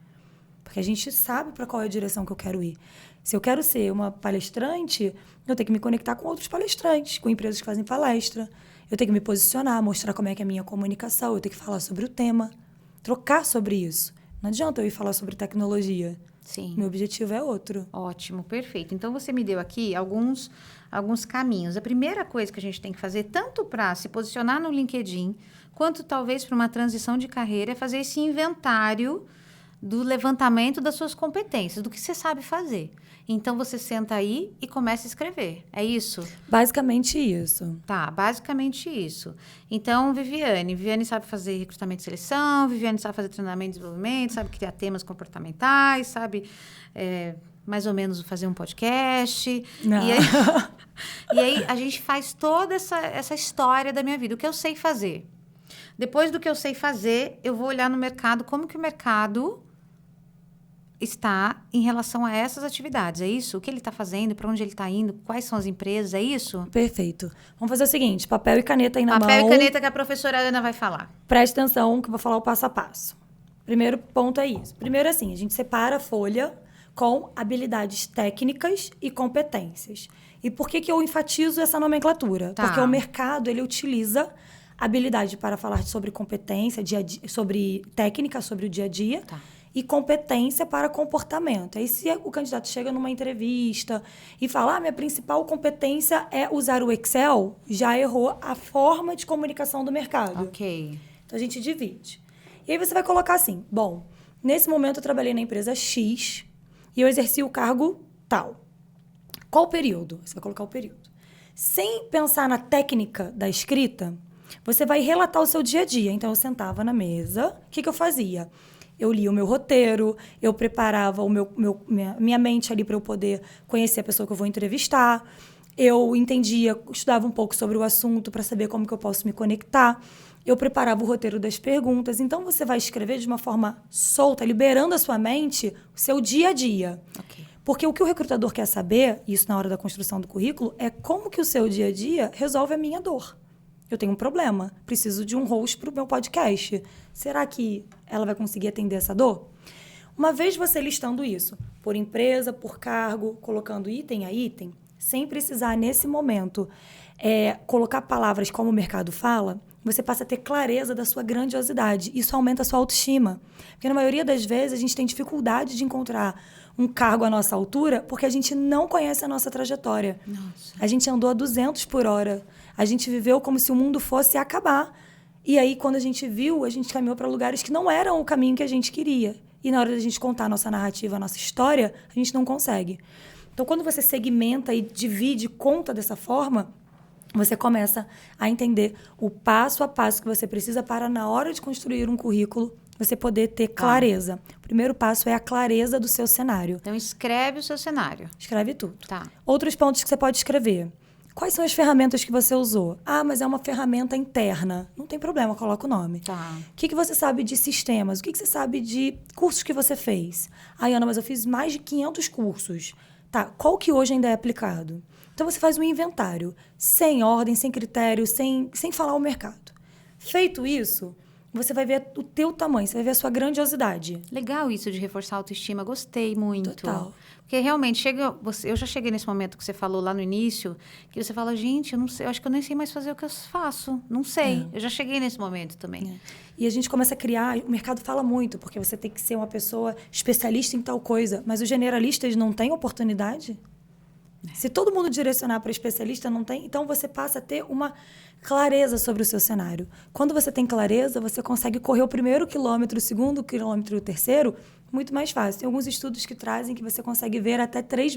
Porque a gente sabe para qual é a direção que eu quero ir. Se eu quero ser uma palestrante, eu tenho que me conectar com outros palestrantes, com empresas que fazem palestra. Eu tenho que me posicionar, mostrar como é que é a minha comunicação, eu tenho que falar sobre o tema, trocar sobre isso. Não adianta eu ir falar sobre tecnologia. Sim. Meu objetivo é outro. Ótimo, perfeito. Então, você me deu aqui alguns caminhos. A primeira coisa que a gente tem que fazer, tanto para se posicionar no LinkedIn, quanto talvez para uma transição de carreira, é fazer esse inventário do levantamento das suas competências, do que você sabe fazer. Então, você senta aí e começa a escrever. É isso? Basicamente isso. Tá, basicamente isso. Então, Viviane sabe fazer recrutamento e seleção, Viviane sabe fazer treinamento e desenvolvimento, sabe criar temas comportamentais, sabe mais ou menos fazer um podcast. Não. E aí a gente faz toda essa história da minha vida, o que eu sei fazer. Depois do que eu sei fazer, eu vou olhar no mercado, como que o mercado está em relação a essas atividades, é isso? O que ele está fazendo, para onde ele está indo, quais são as empresas, é isso? Perfeito. Vamos fazer o seguinte, papel e caneta aí na mão. Papel e caneta que a professora Ana vai falar. Preste atenção que eu vou falar o passo a passo. Primeiro ponto é isso. Primeiro, assim, a gente separa a folha com habilidades técnicas e competências. E por que eu enfatizo essa nomenclatura? Tá. Porque o mercado, ele utiliza habilidade para falar sobre competência, sobre técnica, sobre o dia a dia. Tá. e competência para comportamento. Aí, se o candidato chega numa entrevista e fala, minha principal competência é usar o Excel, já errou a forma de comunicação do mercado. Ok. Então, a gente divide. E aí, você vai colocar assim, bom, nesse momento eu trabalhei na empresa X e eu exerci o cargo tal. Qual o período? Você vai colocar o período. Sem pensar na técnica da escrita, você vai relatar o seu dia a dia. Então, eu sentava na mesa, o que eu fazia? Eu lia o meu roteiro, eu preparava minha mente ali para eu poder conhecer a pessoa que eu vou entrevistar. Eu entendia, estudava um pouco sobre o assunto para saber como que eu posso me conectar. Eu preparava o roteiro das perguntas. Então, você vai escrever de uma forma solta, liberando a sua mente o seu dia a dia. Ok. Porque o que o recrutador quer saber, isso na hora da construção do currículo, é como que o seu dia a dia resolve a minha dor. Eu tenho um problema, preciso de um host para o meu podcast. Será que ela vai conseguir atender essa dor? Uma vez você listando isso, por empresa, por cargo, colocando item a item, sem precisar, nesse momento, colocar palavras como o mercado fala, você passa a ter clareza da sua grandiosidade. Isso aumenta a sua autoestima. Porque, na maioria das vezes, a gente tem dificuldade de encontrar um cargo à nossa altura porque a gente não conhece a nossa trajetória. Nossa. A gente andou a 200 por hora. A gente viveu como se o mundo fosse acabar. E aí, quando a gente viu, a gente caminhou para lugares que não eram o caminho que a gente queria. E na hora da gente contar a nossa narrativa, a nossa história, a gente não consegue. Então, quando você segmenta e divide, conta dessa forma, você começa a entender o passo a passo que você precisa para, na hora de construir um currículo, você poder ter clareza. O primeiro passo é a clareza do seu cenário. Então, escreve o seu cenário. Escreve tudo. Tá. Outros pontos que você pode escrever. Quais são as ferramentas que você usou? Mas é uma ferramenta interna. Não tem problema, coloca o nome. Tá. O que você sabe de sistemas? O que você sabe de cursos que você fez? Ana, mas eu fiz mais de 500 cursos. Tá, qual que hoje ainda é aplicado? Então, você faz um inventário, sem ordem, sem critério, sem falar o mercado. Feito isso, você vai ver o teu tamanho, você vai ver a sua grandiosidade. Legal isso de reforçar a autoestima, gostei muito. Total. Porque realmente, eu já cheguei nesse momento que você falou lá no início, que você fala, gente, eu não sei, eu acho que eu nem sei mais fazer o que eu faço. Não sei. Eu já cheguei nesse momento também. E a gente começa a criar, o mercado fala muito, porque você tem que ser uma pessoa especialista em tal coisa, mas os generalistas não têm oportunidade? Se todo mundo direcionar para especialista, não tem. Então, você passa a ter uma clareza sobre o seu cenário. Quando você tem clareza, você consegue correr o primeiro quilômetro, o segundo quilômetro, o terceiro, muito mais fácil. Tem alguns estudos que trazem que você consegue ver até 3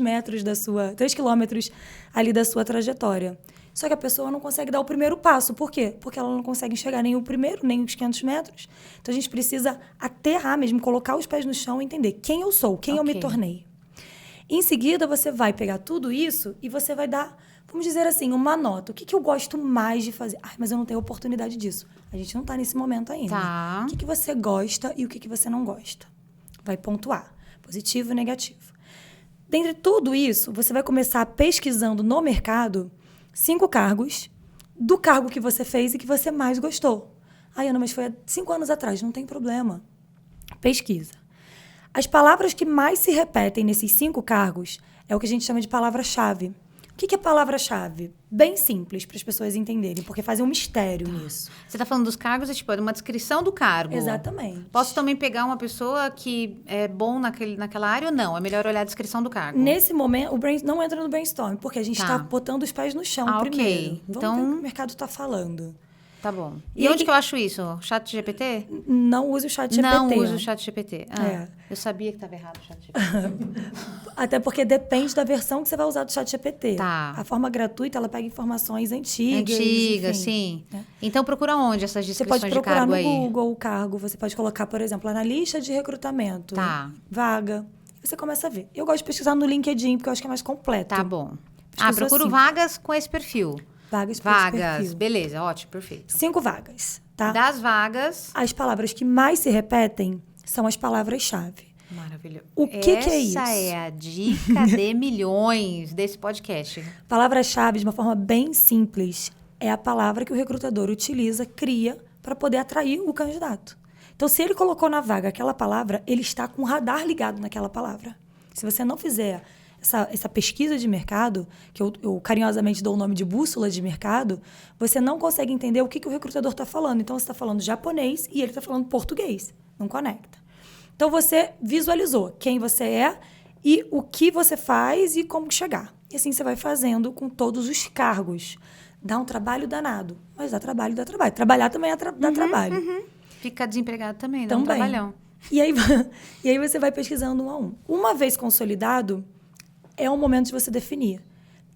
quilômetros ali da sua trajetória. Só que a pessoa não consegue dar o primeiro passo. Por quê? Porque ela não consegue enxergar nem o primeiro, nem os 500 metros. Então, a gente precisa aterrar mesmo, colocar os pés no chão e entender quem eu sou, quem eu me tornei. Em seguida, você vai pegar tudo isso e você vai dar, vamos dizer assim, uma nota. O que eu gosto mais de fazer? Mas eu não tenho oportunidade disso. A gente não está nesse momento ainda. Tá. O que você gosta e o que você não gosta? Vai pontuar. Positivo e negativo. Dentre tudo isso, você vai começar pesquisando no mercado 5 cargos do cargo que você fez e que você mais gostou. Ana, mas foi há 5 anos atrás. Não tem problema. Pesquisa. As palavras que mais se repetem nesses 5 cargos é o que a gente chama de palavra-chave. O que é palavra-chave? Bem simples para as pessoas entenderem, porque fazem um mistério nisso. Você está falando dos cargos, é uma descrição do cargo. Exatamente. Posso também pegar uma pessoa que é bom naquela área ou não? É melhor olhar a descrição do cargo? Nesse momento, não entra no brainstorm, porque a gente está botando os pés no chão primeiro. Ok. Vamos ver o que o mercado está falando. Tá bom. E onde que eu acho isso? ChatGPT? Não use o ChatGPT. Não uso o ChatGPT. Eu sabia que estava errado o ChatGPT. Até porque depende da versão que você vai usar do ChatGPT. Tá. A forma gratuita, ela pega informações antigas. Antigas, sim. Então, procura onde essas descrições de cargo aí? Você pode procurar no Google o cargo. Você pode colocar, por exemplo, analista de recrutamento. Tá. Vaga. E você começa a ver. Eu gosto de pesquisar no LinkedIn, porque eu acho que é mais completo. Tá bom. Procuro vagas com esse perfil. Vagas, beleza, ótimo, perfeito. 5 vagas, tá? Das vagas... As palavras que mais se repetem são as palavras-chave. Maravilhoso. O que é isso? Essa é a dica de milhões desse podcast. Palavra-chave, de uma forma bem simples, é a palavra que o recrutador utiliza, cria, para poder atrair o candidato. Então, se ele colocou na vaga aquela palavra, ele está com o radar ligado naquela palavra. Se você não fizer essa pesquisa de mercado, que eu carinhosamente dou o nome de bússola de mercado, você não consegue entender o que o recrutador está falando. Então, você está falando japonês e ele está falando português. Não conecta. Então, você visualizou quem você é e o que você faz e como chegar. E assim você vai fazendo com todos os cargos. Dá um trabalho danado, mas dá trabalho, dá trabalho. Trabalhar também dá trabalho. Ficar desempregado também, dá um trabalhão. E aí você vai pesquisando um a um. Uma vez consolidado, é o momento de você definir.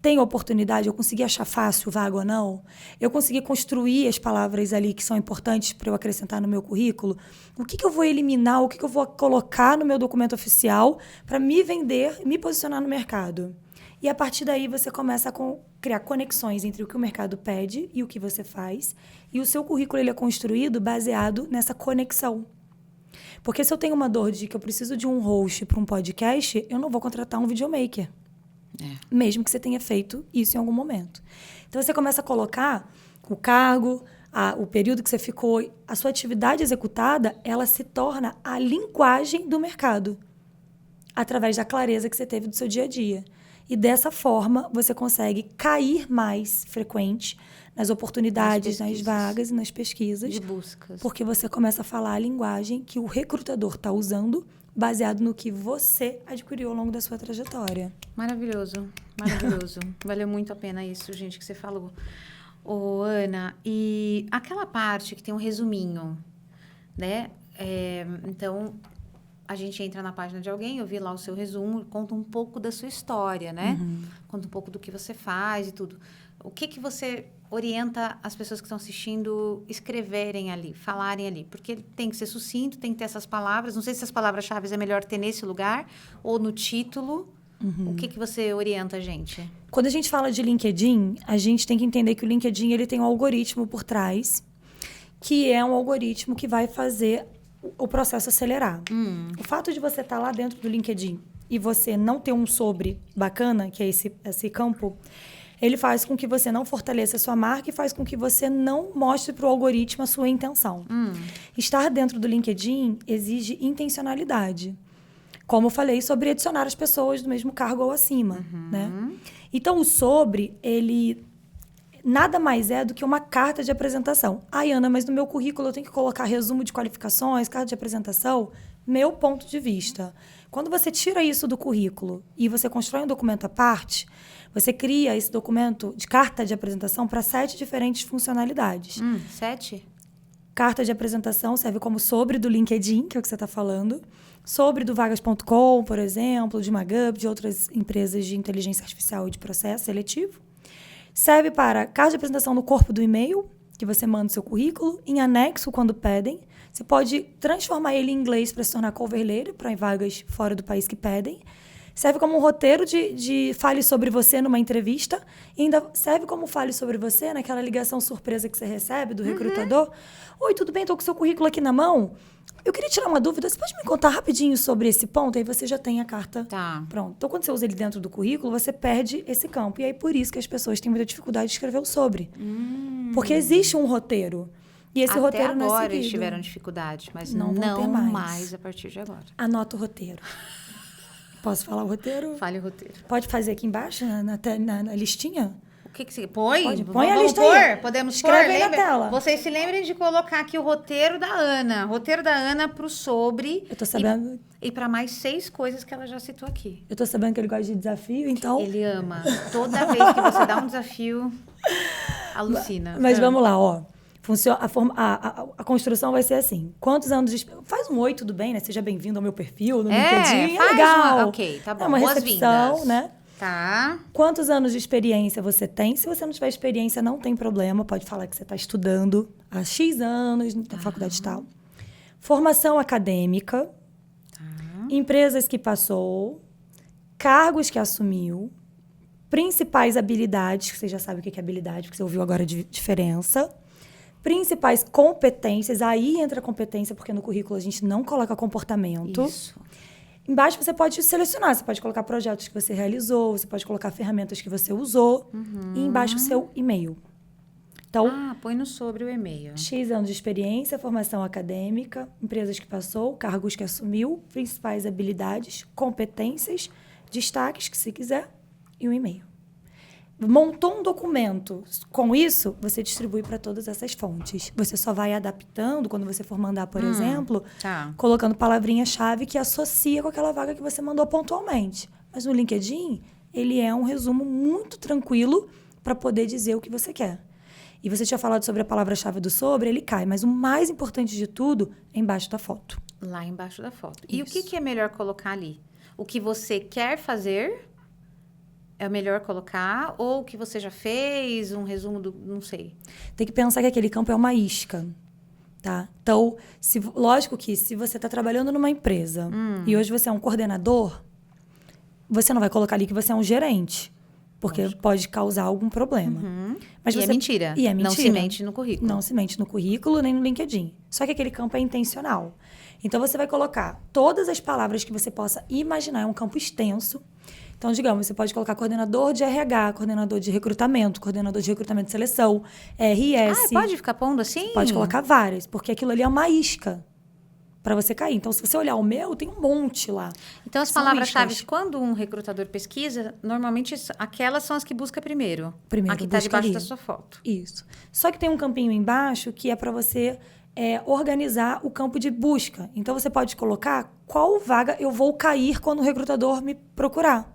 Tem oportunidade? Eu consegui achar fácil, vaga ou não? Eu consegui construir as palavras ali que são importantes para eu acrescentar no meu currículo? O que eu vou eliminar? O que eu vou colocar no meu documento oficial para me vender, me posicionar no mercado? E a partir daí você começa a criar conexões entre o que o mercado pede e o que você faz. E o seu currículo ele é construído baseado nessa conexão. Porque se eu tenho uma dor de que eu preciso de um host para um podcast, eu não vou contratar um videomaker. Mesmo que você tenha feito isso em algum momento. Então, você começa a colocar o cargo, o período que você ficou, a sua atividade executada, ela se torna a linguagem do mercado, através da clareza que você teve do seu dia a dia. E dessa forma, você consegue cair mais frequente nas oportunidades, nas vagas e nas pesquisas. De buscas. Porque você começa a falar a linguagem que o recrutador está usando, baseado no que você adquiriu ao longo da sua trajetória. Maravilhoso, maravilhoso. Valeu muito a pena isso, gente, que você falou. Ô, Ana, e aquela parte que tem um resuminho, né? Então, a gente entra na página de alguém, eu vi lá o seu resumo, conta um pouco da sua história, né? Conta um pouco do que você faz e tudo. O que você orienta as pessoas que estão assistindo escreverem ali, falarem ali? Porque tem que ser sucinto, tem que ter essas palavras. Não sei se as palavras-chave é melhor ter nesse lugar ou no título. O que você orienta a gente? Quando a gente fala de LinkedIn, a gente tem que entender que o LinkedIn ele tem um algoritmo por trás, que é um algoritmo que vai fazer o processo acelerar. O fato de você estar lá dentro do LinkedIn e você não ter um sobre bacana, que é esse campo, ele faz com que você não fortaleça a sua marca e faz com que você não mostre para o algoritmo a sua intenção. Estar dentro do LinkedIn exige intencionalidade. Como eu falei sobre adicionar as pessoas do mesmo cargo ou acima. Né? Então, o sobre, ele nada mais é do que uma carta de apresentação. Ai, Ana, mas no meu currículo eu tenho que colocar resumo de qualificações, carta de apresentação? Meu ponto de vista. Quando você tira isso do currículo e você constrói um documento à parte, você cria esse documento de carta de apresentação para 7 diferentes funcionalidades. 7? Carta de apresentação serve como sobre do LinkedIn, que é o que você está falando. Sobre do vagas.com, por exemplo, de Magup, de outras empresas de inteligência artificial e de processo seletivo. Serve para carta de apresentação no corpo do e-mail, que você manda o seu currículo, em anexo quando pedem. Você pode transformar ele em inglês para se tornar cover letter, para vagas fora do país que pedem. Serve como um roteiro de fale sobre você numa entrevista. E ainda serve como fale sobre você naquela ligação surpresa que você recebe do recrutador. Oi, tudo bem? Estou com o seu currículo aqui na mão. Eu queria tirar uma dúvida. Você pode me contar rapidinho sobre esse ponto? Aí você já tem a carta. Tá. Pronto. Então, quando você usa ele dentro do currículo, você perde esse campo. E aí, por isso que as pessoas têm muita dificuldade de escrever o sobre. Porque existe um roteiro. E esse roteiro não é seguido. Agora eles tiveram dificuldade, mas não vão ter mais a partir de agora. Anota o roteiro. Posso falar o roteiro? Fale o roteiro. Pode fazer aqui embaixo, na listinha? O que você põe? Pode, põe a Vamos lista pôr? aí. Podemos Escreve pôr? aí na Lembra? tela. Vocês se lembrem de colocar aqui o roteiro da Ana. Roteiro da Ana pro sobre. Eu tô sabendo. E para mais 6 coisas que ela já citou aqui. Eu tô sabendo que ele gosta de desafio, então... Ele ama. Toda vez que você dá um desafio, alucina. Mas vamos lá, ó. A construção vai ser assim. Quantos anos de... Faz um oi, tudo bem, né? Seja bem-vindo ao meu perfil no LinkedIn. Faz legal. Ok, tá bom. É uma recepção, Boas-vindas. né? Tá. Quantos anos de experiência você tem? Se você não tiver experiência, não tem problema. Pode falar que você está estudando há X anos na faculdade tal. Formação acadêmica. Empresas que passou. Cargos que assumiu. Principais habilidades, que você já sabe o que é habilidade, porque você ouviu agora a diferença. Principais competências, aí entra a competência, porque no currículo a gente não coloca comportamento. Isso. Embaixo você pode selecionar, você pode colocar projetos que você realizou, você pode colocar ferramentas que você usou. E embaixo o seu e-mail. Então, põe no sobre o e-mail. X anos de experiência, formação acadêmica, empresas que passou, cargos que assumiu, principais habilidades, competências, destaques, que se quiser, e um e-mail. montou um documento. Com isso, você distribui para todas essas fontes. Você só vai adaptando, quando você for mandar, por exemplo, colocando palavrinha-chave que associa com aquela vaga que você mandou pontualmente. Mas no LinkedIn, ele é um resumo muito tranquilo para poder dizer o que você quer. E você tinha falado sobre a palavra-chave do sobre, ele cai. Mas o mais importante de tudo é embaixo da foto. Lá embaixo da foto. Isso. E o que é melhor colocar ali? O que você quer fazer é o melhor colocar? Ou o que você já fez? Um resumo do... Não sei. Tem que pensar que aquele campo é uma isca. Tá? Então, lógico que se você está trabalhando numa empresa e hoje você é um coordenador, você não vai colocar ali que você é um gerente. Porque pode causar algum problema. Mas é mentira. E é mentira. Não se mente no currículo. Não se mente no currículo, nem no LinkedIn. Só que aquele campo é intencional. Então, você vai colocar todas as palavras que você possa imaginar. É um campo extenso. Então, digamos, você pode colocar coordenador de RH, coordenador de recrutamento de seleção, RS. Pode ficar pondo assim? Pode colocar várias, porque aquilo ali é uma isca para você cair. Então, se você olhar o meu, tem um monte lá. Então, as palavras-chave, quando um recrutador pesquisa, normalmente aquelas são as que busca primeiro. A que está debaixo da sua foto. Isso. Só que tem um campinho embaixo que é para você organizar o campo de busca. Então, você pode colocar qual vaga eu vou cair quando o recrutador me procurar.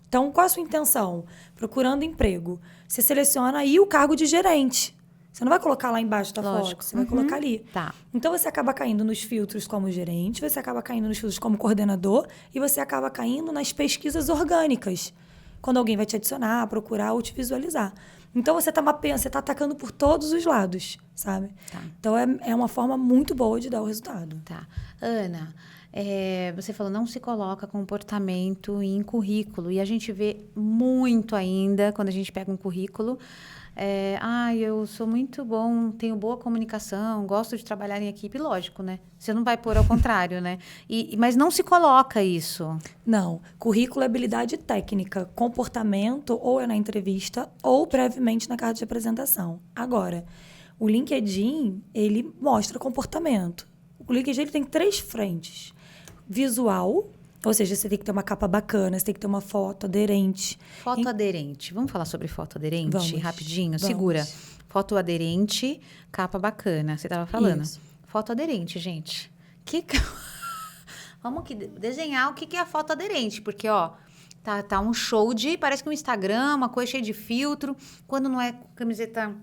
Então, qual a sua intenção? Procurando emprego. Você seleciona aí o cargo de gerente. Você não vai colocar lá embaixo da foto, você vai colocar ali. Tá. Então, você acaba caindo nos filtros como gerente, você acaba caindo nos filtros como coordenador e você acaba caindo nas pesquisas orgânicas, quando alguém vai te adicionar, procurar ou te visualizar. Então, você está mapeando, você está atacando por todos os lados, sabe? Tá. Então, é uma forma muito boa de dar o resultado. Tá. Ana, você falou, não se coloca comportamento em currículo. E a gente vê muito ainda, quando a gente pega um currículo... eu sou muito bom, tenho boa comunicação, gosto de trabalhar em equipe, lógico, né? Você não vai pôr ao contrário, né? Mas não se coloca isso. Não. Currículo é habilidade técnica. Comportamento ou é na entrevista ou brevemente na carta de apresentação. Agora, o LinkedIn, ele mostra comportamento. O LinkedIn ele tem 3 frentes. Visual... Ou seja, você tem que ter uma capa bacana, você tem que ter uma foto aderente. Foto aderente. Vamos falar sobre foto aderente? Vamos. Rapidinho? Vamos. Segura. Foto aderente, capa bacana. Você estava falando. Isso. Foto aderente, gente. Vamos aqui desenhar o que é a foto aderente. Porque, tá um show de... Parece que um Instagram, uma coisa cheia de filtro. Quando não é camiseta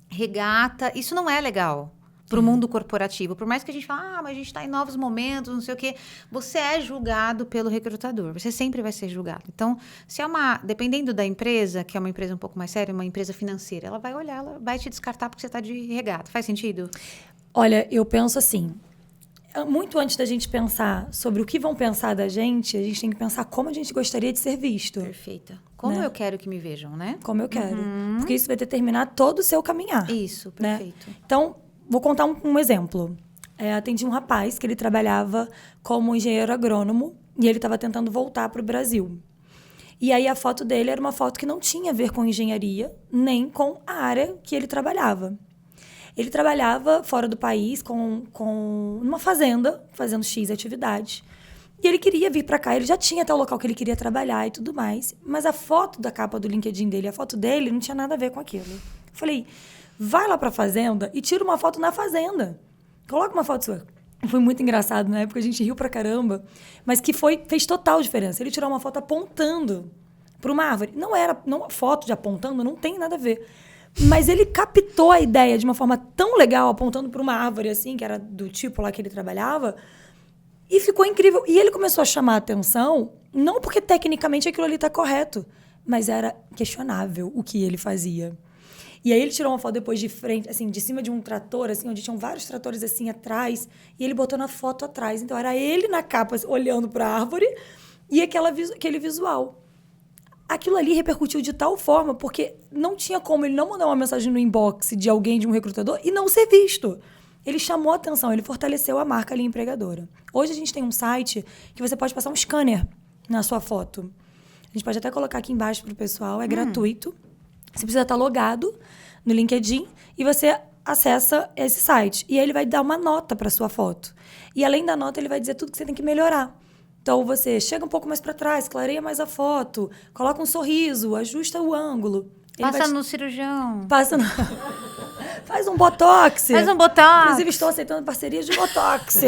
regata. Isso não é legal. Para o mundo corporativo. Por mais que a gente fale, mas a gente está em novos momentos, não sei o quê. Você é julgado pelo recrutador. Você sempre vai ser julgado. Então, se dependendo da empresa, que é uma empresa um pouco mais séria, uma empresa financeira, ela vai olhar, ela vai te descartar porque você está de regata. Faz sentido? Olha, eu penso assim, muito antes da gente pensar sobre o que vão pensar da gente, a gente tem que pensar como a gente gostaria de ser visto. Perfeita. Como eu quero que me vejam, né? Como eu quero. Porque isso vai determinar todo o seu caminhar. Isso, perfeito. Né? Então, vou contar um exemplo. Atendi um rapaz que ele trabalhava como engenheiro agrônomo e ele estava tentando voltar para o Brasil. E aí a foto dele era uma foto que não tinha a ver com engenharia, nem com a área que ele trabalhava. Ele trabalhava fora do país, numa fazenda, fazendo X atividades. E ele queria vir para cá, ele já tinha até o local que ele queria trabalhar e tudo mais. Mas a foto da capa do LinkedIn dele, a foto dele, não tinha nada a ver com aquilo. Eu falei... Vai lá pra fazenda e tira uma foto na fazenda. Coloca uma foto sua. Foi muito engraçado na época, a gente riu pra caramba. Mas que fez total diferença. Ele tirou uma foto apontando pra uma árvore. Não foto de apontando, não tem nada a ver. Mas ele captou a ideia de uma forma tão legal, apontando pra uma árvore assim, que era do tipo lá que ele trabalhava. E ficou incrível. E ele começou a chamar a atenção, não porque tecnicamente aquilo ali tá correto, mas era questionável o que ele fazia. E aí ele tirou uma foto depois de frente, assim, de cima de um trator, assim, onde tinham vários tratores assim atrás, e ele botou na foto atrás. Então era ele na capa olhando para a árvore e aquele visual. Aquilo ali repercutiu de tal forma, porque não tinha como ele não mandar uma mensagem no inbox de alguém, de um recrutador, e não ser visto. Ele chamou a atenção, ele fortaleceu a marca ali empregadora. Hoje a gente tem um site que você pode passar um scanner na sua foto. A gente pode até colocar aqui embaixo para o pessoal, é gratuito. Você precisa estar logado no LinkedIn e você acessa esse site. E aí ele vai dar uma nota para sua foto. E além da nota, ele vai dizer tudo que você tem que melhorar. Então, você chega um pouco mais para trás, clareia mais a foto, coloca um sorriso, ajusta o ângulo. Passa no cirurgião. Passa no... Faz um botox. Faz um botox. Inclusive, estou aceitando parcerias de botox.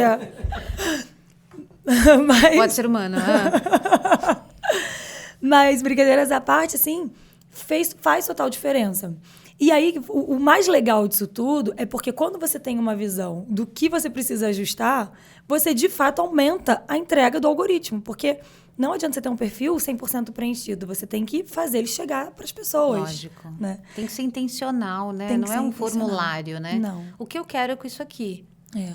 Pode ser humano. Mas, brincadeiras à parte, assim, faz total diferença. E aí, o mais legal disso tudo é porque quando você tem uma visão do que você precisa ajustar, você, de fato, aumenta a entrega do algoritmo. Porque não adianta você ter um perfil 100% preenchido. Você tem que fazer ele chegar para as pessoas. Lógico. Né? Tem que ser intencional, né? Não é um formulário, né? Não. O que eu quero é com isso aqui.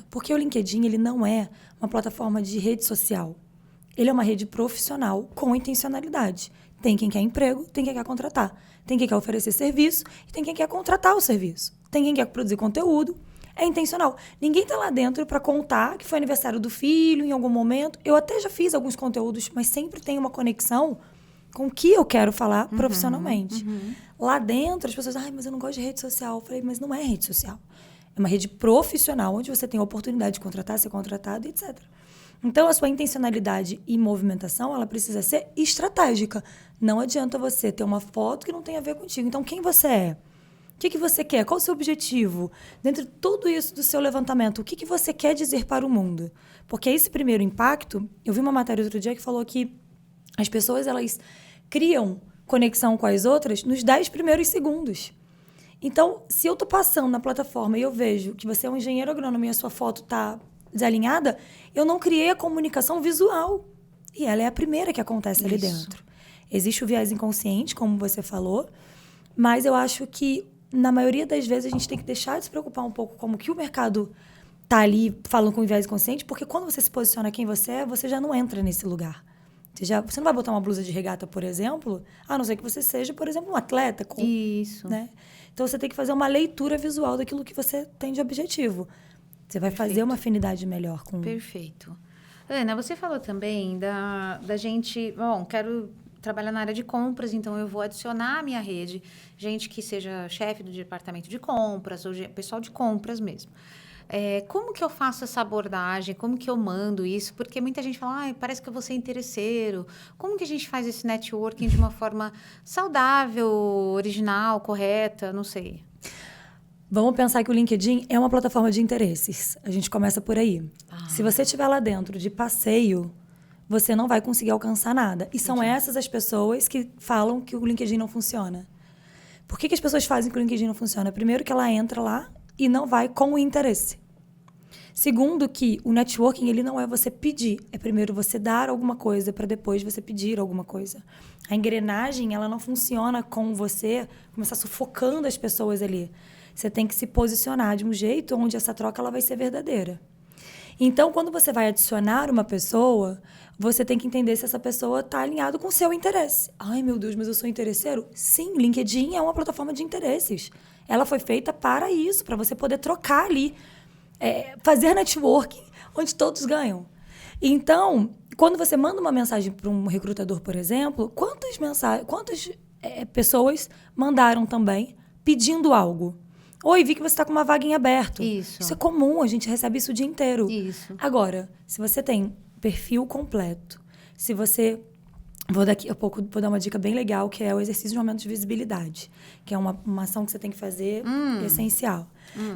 Porque o LinkedIn, ele não é uma plataforma de rede social. Ele é uma rede profissional com intencionalidade. Tem quem quer emprego, tem quem quer contratar. Tem quem quer oferecer serviço e tem quem quer contratar o serviço. Tem quem quer produzir conteúdo. É intencional. Ninguém tá lá dentro para contar que foi aniversário do filho em algum momento. Eu até já fiz alguns conteúdos, mas sempre tem uma conexão com o que eu quero falar profissionalmente. Lá dentro, as pessoas, mas eu não gosto de rede social. Eu falei, mas não é rede social. É uma rede profissional, onde você tem a oportunidade de contratar, ser contratado, etc. Então, a sua intencionalidade e movimentação, ela precisa ser estratégica. Não adianta você ter uma foto que não tem a ver contigo. Então, quem você é? O que você quer? Qual o seu objetivo? Dentro de tudo isso do seu levantamento, o que você quer dizer para o mundo? Porque esse primeiro impacto, eu vi uma matéria outro dia que falou que as pessoas, elas criam conexão com as outras nos 10 primeiros segundos. Então, se eu tô passando na plataforma e eu vejo que você é um engenheiro agrônomo e a sua foto tá desalinhada, eu não criei a comunicação visual. E ela é a primeira que acontece ali dentro. Existe o viés inconsciente, como você falou, mas eu acho que, na maioria das vezes, a gente tem que deixar de se preocupar um pouco como que o mercado tá ali falando com o viés inconsciente, porque quando você se posiciona quem você é, você já não entra nesse lugar. Você não vai botar uma blusa de regata, por exemplo, a não ser que você seja, por exemplo, um atleta. Isso. Né? Então, você tem que fazer uma leitura visual daquilo que você tem de objetivo. Você vai fazer uma afinidade melhor com... Perfeito. Ana, você falou também da gente... Bom, quero trabalhar na área de compras, então eu vou adicionar à minha rede gente que seja chefe do departamento de compras, ou pessoal de compras mesmo. Como que eu faço essa abordagem? Como que eu mando isso? Porque muita gente fala, parece que eu vou ser interesseiro. Como que a gente faz esse networking de uma forma saudável, original, correta? Não sei. Vamos pensar que o LinkedIn é uma plataforma de interesses. A gente começa por aí. Se você estiver lá dentro de passeio, você não vai conseguir alcançar nada. E são essas as pessoas que falam que o LinkedIn não funciona. Por que as pessoas fazem que o LinkedIn não funciona? Primeiro, que ela entra lá e não vai com o interesse. Segundo, que o networking, ele não é você pedir. É primeiro você dar alguma coisa para depois você pedir alguma coisa. A engrenagem, ela não funciona com você começar sufocando as pessoas ali. Você tem que se posicionar de um jeito onde essa troca ela vai ser verdadeira. Então, quando você vai adicionar uma pessoa, você tem que entender se essa pessoa está alinhada com o seu interesse. Ai, meu Deus, mas eu sou interesseiro? Sim, LinkedIn é uma plataforma de interesses. Ela foi feita para isso, para você poder trocar ali, fazer networking onde todos ganham. Então, quando você manda uma mensagem para um recrutador, por exemplo, quantas pessoas mandaram também pedindo algo? Oi, vi que você está com uma vaga em aberto. Isso é comum, a gente recebe isso o dia inteiro. Isso. Agora, se você tem perfil completo, se você... Daqui a pouco vou dar uma dica bem legal, que é o exercício de aumento de visibilidade, que é uma ação que você tem que fazer essencial.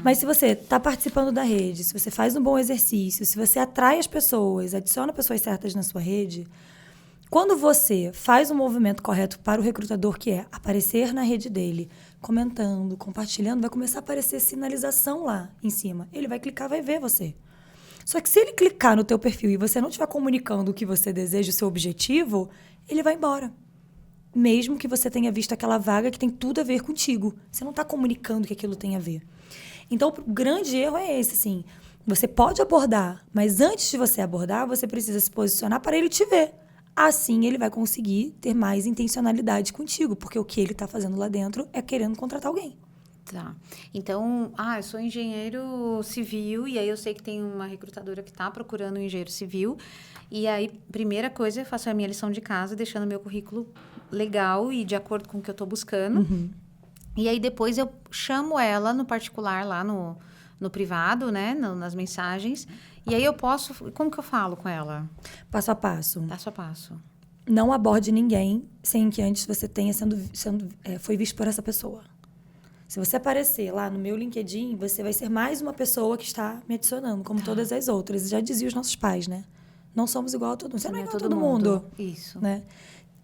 Mas se você está participando da rede, se você faz um bom exercício, se você atrai as pessoas, adiciona pessoas certas na sua rede, quando você faz um movimento correto para o recrutador, que é aparecer na rede dele, comentando, compartilhando, vai começar a aparecer sinalização lá em cima. Ele vai clicar, vai ver você. Só que se ele clicar no teu perfil e você não estiver comunicando o que você deseja, o seu objetivo, ele vai embora. Mesmo que você tenha visto aquela vaga que tem tudo a ver contigo. Você não está comunicando que aquilo tem a ver. Então, o grande erro é esse, assim. Você pode abordar, mas antes de você abordar, você precisa se posicionar para ele te ver. Assim, ele vai conseguir ter mais intencionalidade contigo, porque o que ele está fazendo lá dentro é querendo contratar alguém. Tá. Então, eu sou engenheiro civil e aí eu sei que tem uma recrutadora que está procurando um engenheiro civil. E aí, primeira coisa, eu faço a minha lição de casa, deixando meu currículo legal e de acordo com o que eu estou buscando. E aí, depois, eu chamo ela no particular, lá no privado, né? Nas mensagens. E aí eu posso... Como que eu falo com ela? Passo a passo. Passo a passo. Não aborde ninguém sem que antes você tenha foi visto por essa pessoa. Se você aparecer lá no meu LinkedIn, você vai ser mais uma pessoa que está me adicionando, como todas as outras. Já dizia os nossos pais, né? Não somos igual a todo mundo. Você não é igual a todo mundo. Isso. Né?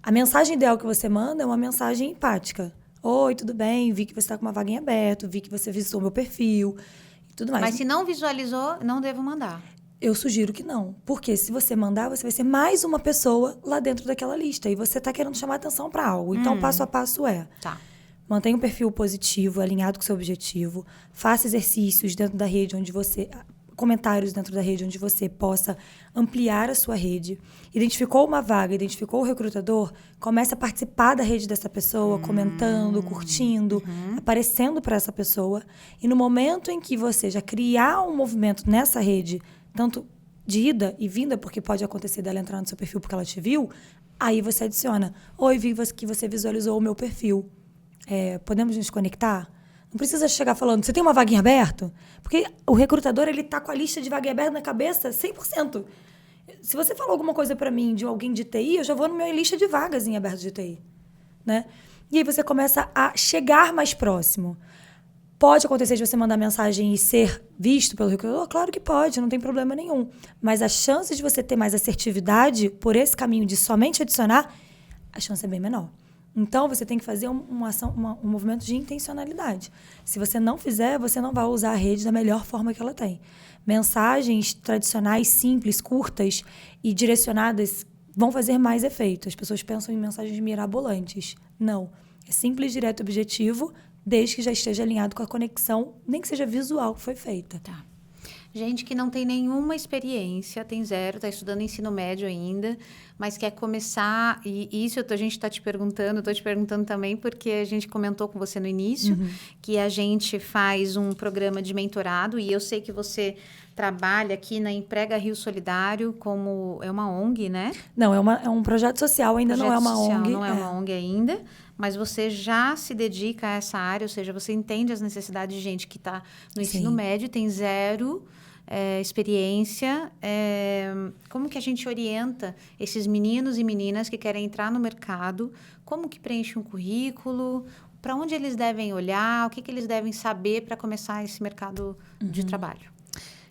A mensagem ideal que você manda é uma mensagem empática. Oi, tudo bem? Vi que você está com uma vaga em aberto, vi que você visitou meu perfil e tudo mais. Mas se não visualizou, não devo mandar. Eu sugiro que não. Porque se você mandar, você vai ser mais uma pessoa lá dentro daquela lista. E você está querendo chamar atenção para algo. Então, passo a passo é... Tá. Mantenha um perfil positivo, alinhado com o seu objetivo. Faça exercícios dentro da rede onde você... Comentários dentro da rede onde você possa ampliar a sua rede. Identificou uma vaga, identificou o recrutador, comece a participar da rede dessa pessoa, comentando, curtindo, aparecendo para essa pessoa. E no momento em que você já criar um movimento nessa rede, tanto de ida e vinda, porque pode acontecer dela entrar no seu perfil porque ela te viu, aí você adiciona. Oi, vi que você visualizou o meu perfil. Podemos nos conectar? Não precisa chegar falando, você tem uma vaga em aberto? Porque o recrutador, ele tá com a lista de vaga em aberto na cabeça 100%. Se você falar alguma coisa para mim de alguém de TI, eu já vou na minha lista de vagas em aberto de TI. Né? E aí você começa a chegar mais próximo. Pode acontecer de você mandar mensagem e ser visto pelo recrutador? Claro que pode, não tem problema nenhum. Mas a chance de você ter mais assertividade por esse caminho de somente adicionar, a chance é bem menor. Então, você tem que fazer um movimento de intencionalidade. Se você não fizer, você não vai usar a rede da melhor forma que ela tem. Mensagens tradicionais, simples, curtas e direcionadas vão fazer mais efeito. As pessoas pensam em mensagens mirabolantes. Não. É simples, direto e objetivo, desde que já esteja alinhado com a conexão, nem que seja visual que foi feita. Tá. Gente que não tem nenhuma experiência, tem zero, está estudando ensino médio ainda, mas quer começar, e isso a gente está te perguntando, estou te perguntando também porque a gente comentou com você no início, que a gente faz um programa de mentorado, e eu sei que você trabalha aqui na Emprega Rio Solidário como... É uma ONG, né? Não, é um projeto social, ainda não é uma ONG. Não é uma ONG ainda, mas você já se dedica a essa área, ou seja, você entende as necessidades de gente que está no ensino médio, tem zero experiência. Como que a gente orienta esses meninos e meninas que querem entrar no mercado? Como que preenche um currículo? Para onde eles devem olhar? O que eles devem saber para começar esse mercado de trabalho?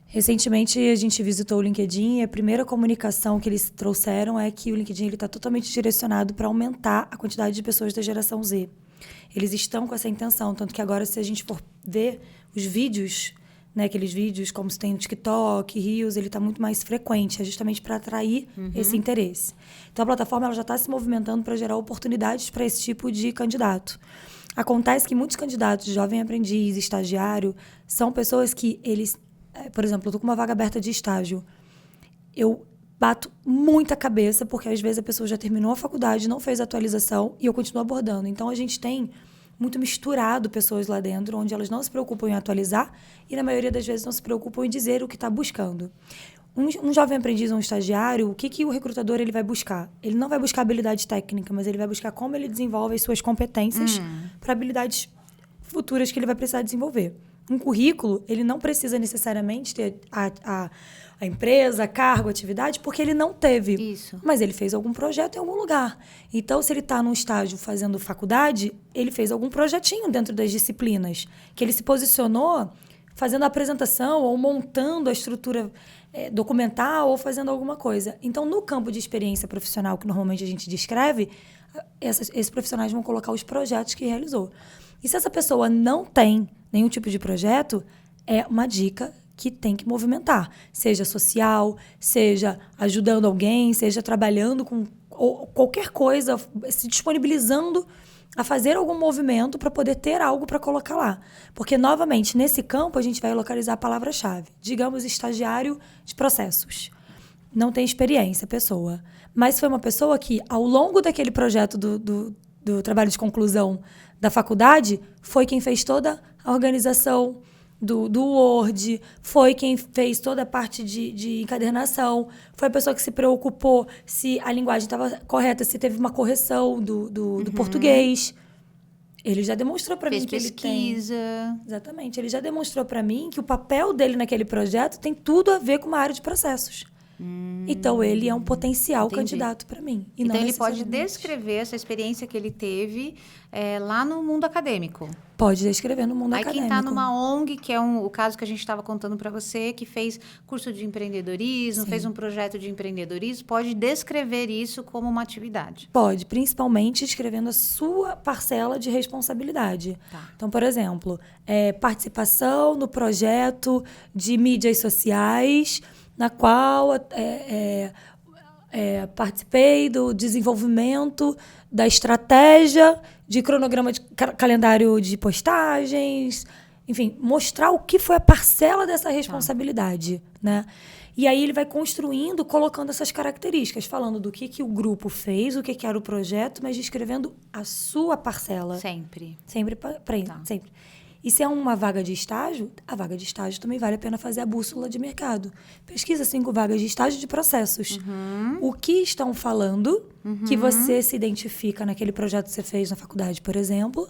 Recentemente, a gente visitou o LinkedIn e a primeira comunicação que eles trouxeram é que o LinkedIn está totalmente direcionado para aumentar a quantidade de pessoas da geração Z. Eles estão com essa intenção, tanto que agora, se a gente for ver os vídeos, né, aqueles vídeos como se tem no TikTok, Reels, ele está muito mais frequente, é justamente para atrair esse interesse. Então, a plataforma ela já está se movimentando para gerar oportunidades para esse tipo de candidato. Acontece que muitos candidatos, jovem aprendiz, estagiário, são pessoas que eles... Por exemplo, eu estou com uma vaga aberta de estágio. Eu bato muita cabeça, porque às vezes a pessoa já terminou a faculdade, não fez a atualização e eu continuo abordando. Então, a gente tem muito misturado pessoas lá dentro, onde elas não se preocupam em atualizar e, na maioria das vezes, não se preocupam em dizer o que está buscando. Um jovem aprendiz ou um estagiário, o que o recrutador ele vai buscar? Ele não vai buscar habilidade técnica, mas ele vai buscar como ele desenvolve as suas competências para habilidades futuras que ele vai precisar desenvolver. Um currículo, ele não precisa necessariamente ter a empresa, cargo, atividade, porque ele não teve. Isso. Mas ele fez algum projeto em algum lugar. Então, se ele está num estágio fazendo faculdade, ele fez algum projetinho dentro das disciplinas, que ele se posicionou fazendo a apresentação ou montando a estrutura documental ou fazendo alguma coisa. Então, no campo de experiência profissional, que normalmente a gente descreve, esses profissionais vão colocar os projetos que realizou. E se essa pessoa não tem nenhum tipo de projeto, é uma dica que tem que movimentar. Seja social, seja ajudando alguém, seja trabalhando com qualquer coisa, se disponibilizando a fazer algum movimento para poder ter algo para colocar lá. Porque, novamente, nesse campo, a gente vai localizar a palavra-chave. Digamos, estagiário de processos. Não tem experiência, pessoa. Mas foi uma pessoa que, ao longo daquele projeto do trabalho de conclusão da faculdade, foi quem fez toda a organização do Word, foi quem fez toda a parte de encadernação, foi a pessoa que se preocupou se a linguagem estava correta, se teve uma correção do português. Ele já demonstrou para mim que ele tem... pesquisa. Exatamente. Ele já demonstrou para mim que o papel dele naquele projeto tem tudo a ver com uma área de processos. Então, ele é um potencial candidato para mim. E então, não ele pode necessariamente... descrever essa experiência que ele teve lá no mundo acadêmico. Pode descrever no mundo Aí acadêmico. quem está numa ONG, que é o caso que a gente estava contando para você, que fez curso de empreendedorismo, fez um projeto de empreendedorismo, pode descrever isso como uma atividade. Pode, principalmente escrevendo a sua parcela de responsabilidade. Tá. Então, por exemplo, participação no projeto de mídias sociais, na qual participei do desenvolvimento da estratégia de cronograma de calendário de postagens, enfim, mostrar o que foi a parcela dessa responsabilidade, né? E aí ele vai construindo, colocando essas características, falando do que o grupo fez, o que era o projeto, mas descrevendo a sua parcela. Sempre. Sempre. Sempre. E se é uma vaga de estágio, a vaga de estágio também vale a pena fazer a bússola de mercado. Pesquisa 5 vagas de estágio de processos. O que estão falando que você se identifica naquele projeto que você fez na faculdade, por exemplo,